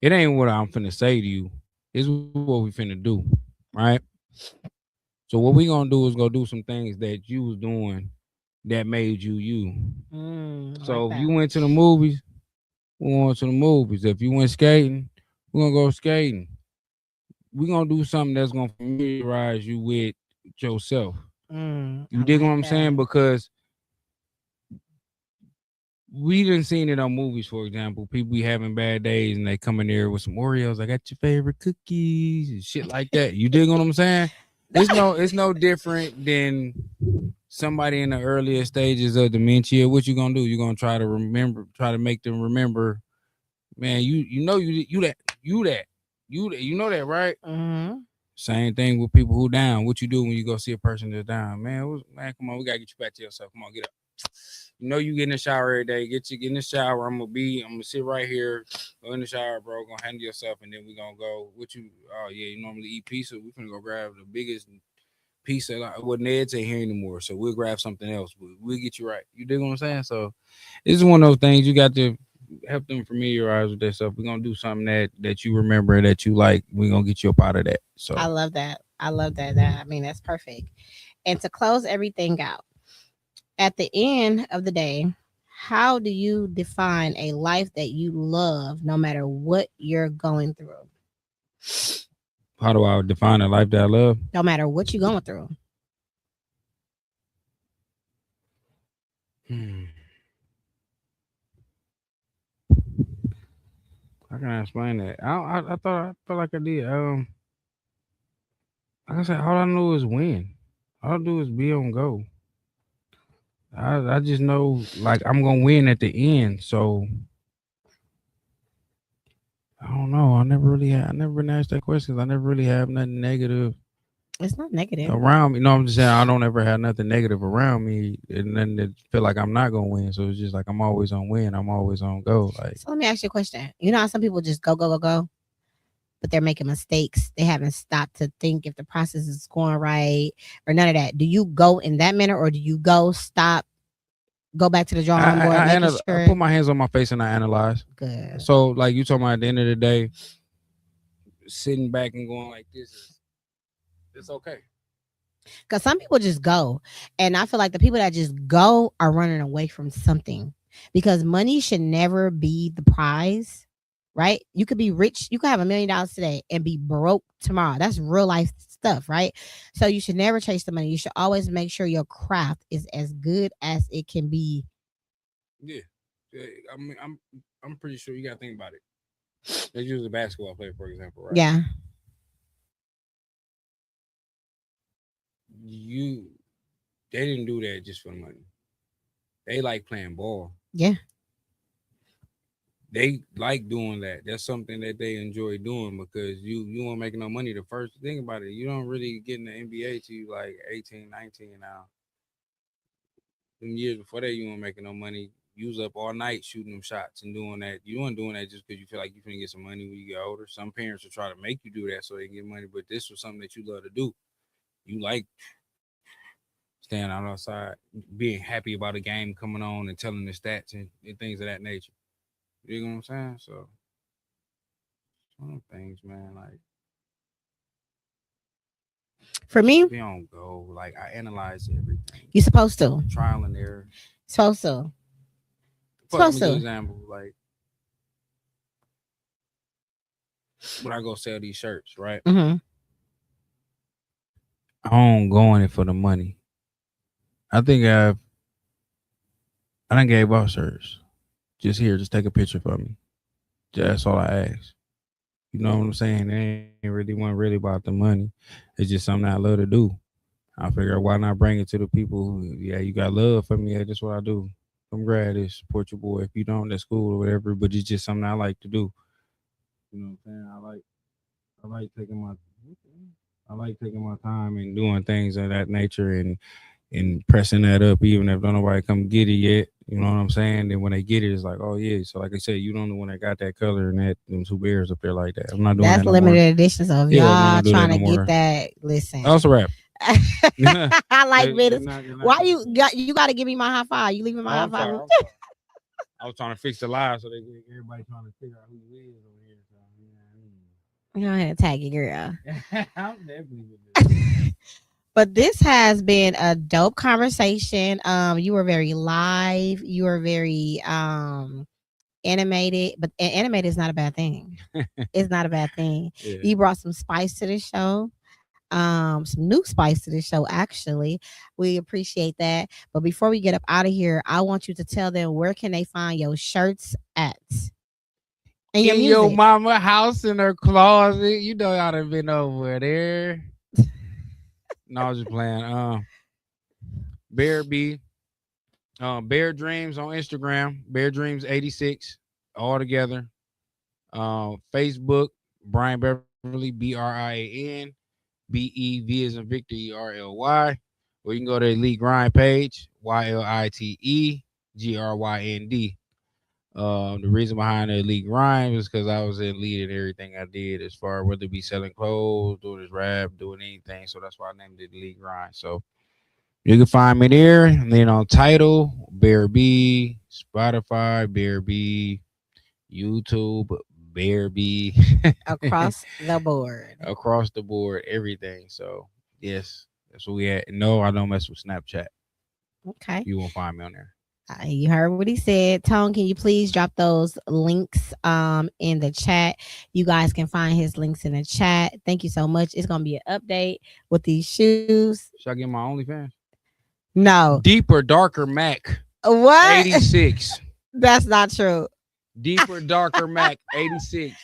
it ain't what I'm finna say to you. It's what we finna do, right? So what we gonna do is go do some things that you was doing that made you you. So if you went to the movies, we went to the movies. If you went skating, we're gonna go skating. We're gonna do something that's gonna familiarize you with yourself. You dig what I'm saying? Because we done seen it on movies, for example. People be having bad days and they come in there with some Oreos. I got your favorite cookies and shit like that. You dig what I'm saying? It's no different than somebody in the earlier stages of dementia. What you gonna do? You're gonna try to make them remember, man, you know that, right? Same thing with people who down. What you do when you go see a person that's down? Man, come on, we gotta get you back to yourself. Come on, get up. You know you get in the shower every day. Get in the shower. I'm gonna sit right here. Go in the shower, bro. Gonna handle yourself, and then we gonna go. Oh yeah, you normally eat pizza. We finna go grab the biggest pizza. What Ned's ain't here anymore, so we'll grab something else. But we'll get you right. You dig what I'm saying? So this is one of those things you got to help them familiarize with themselves. We're gonna do something that you remember that you like. We're gonna get you up out of that. So I love that. I mean, that's perfect. And to close everything out, at the end of the day, how do you define a life that you love no matter what you're going through? How do I define a life that I love? No matter what you're going through. How can I explain that? I felt like I did. Like I said, all I know is win. All I do is be on go. I just know like I'm gonna win at the end. So I don't know. I never been asked that question. I never really have nothing negative. It's not negative around me. No, I'm just saying I don't ever have nothing negative around me, and then it feel like I'm not gonna win. So it's just like I'm always on win. I'm always on go. Like, so let me ask you a question. You know how some people just go, but they're making mistakes. They haven't stopped to think if the process is going right or none of that. Do you go in that manner, or do you go stop go back to the drawing board, making I sure. put my hands on my face and I analyze. Good. So like you talking about, at the end of the day, sitting back and going like this is it's okay. Because some people just go. And I feel like the people that just go are running away from something. Because money should never be the prize, right? You could be rich, you could have $1 million today and be broke tomorrow. That's real life stuff, right? So you should never chase the money. You should always make sure your craft is as good as it can be. Yeah. I mean, I'm pretty sure you got to think about it. Let's use a basketball player for example, right? Yeah. You they didn't do that just for the money. They like playing ball. Yeah. They like doing that. That's something that they enjoy doing because you won't make no money. The first thing about it, you don't really get in the NBA till you like 18, 19 now. Them years before that, you weren't making no money. You was up all night shooting them shots and doing that. You weren't doing that just because you feel like you finna get some money when you get older. Some parents will try to make you do that so they can get money, but this was something that you love to do. You like standing out outside, being happy about a game coming on and telling the stats and things of that nature. You know what I'm saying? So some things, man, like For me, we don't go. Like I analyze everything. you're supposed to. Trial and error. Supposed to. Fuck, Supposed me an to. example. Like when I go sell these shirts, right? Mm-hmm. I don't go in it for the money. I think I done gave out shirts. Just here, just take a picture for me. That's all I ask. You know what I'm saying? It ain't really wasn't really about the money. It's just something I love to do. I figure why not bring it to the people who, yeah, you got love for me. Yeah, that's what I do. Come grab this, support your boy. If you don't, that's cool or whatever. But it's just something I like to do. You know what I'm saying? I like taking my time and doing things of that nature and pressing that up, even if don't nobody come get it yet. You know what I'm saying? Then when they get it, it's like, oh yeah. So like I said, you don't know when I got that color and that them two bears up there like that. I'm not doing That's that no limited more. editions of Yeah, I'm not y'all gonna do that trying no to get more. that. Listen. Also rap. I like They're minutes. not- they're not- Why you got to give me my high five? You leaving my Oh, high I'm five? sorry. I was trying to fix the live so everybody trying to figure out who you is over here. So, Go ahead and tag your girl. I'm definitely with this. But this has been a dope conversation. You were very live. You were very animated, but animated is not a bad thing. It's not a bad thing. Yeah. You brought some spice to the show. Some new spice to the show. Actually, we appreciate that. But before we get up out of here, I want you to tell them where can they find your shirts at and your In music. your mama house in her closet. You know y'all done been over there. No, I was just playing. Bear B. Bear Dreams on Instagram. Bear Dreams 86. All together. Facebook, Brian Beverly, BRIAN, BEV as in Victor, ERLY. Or you can go to Elite Grind page, YLITE GRYND. The reason behind the Elite Grind was because I was in lead in everything I did, as far as whether it be selling clothes, doing this rap, doing anything. So that's why I named it Elite Grind. So you can find me there. And then on Tidal, Bear B, Spotify, Bear B, YouTube, Bear B. Across the board. Across the board, everything. So yes, that's what we at. No, I don't mess with Snapchat. Okay. You won't find me on there. You heard what he said. Tone, can you please drop those links in the chat? You guys can find his links in the chat. Thank you so much. It's gonna be an update with these shoes. Should I get my OnlyFans? No. Deeper, darker Mac. What? 86. That's not true. Deeper, darker Mac. 86.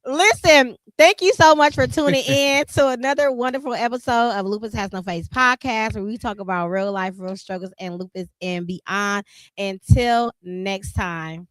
Listen, thank you so much for tuning in to another wonderful episode of Lupus Has No Face podcast, where we talk about real life, real struggles, and lupus and beyond. Until next time.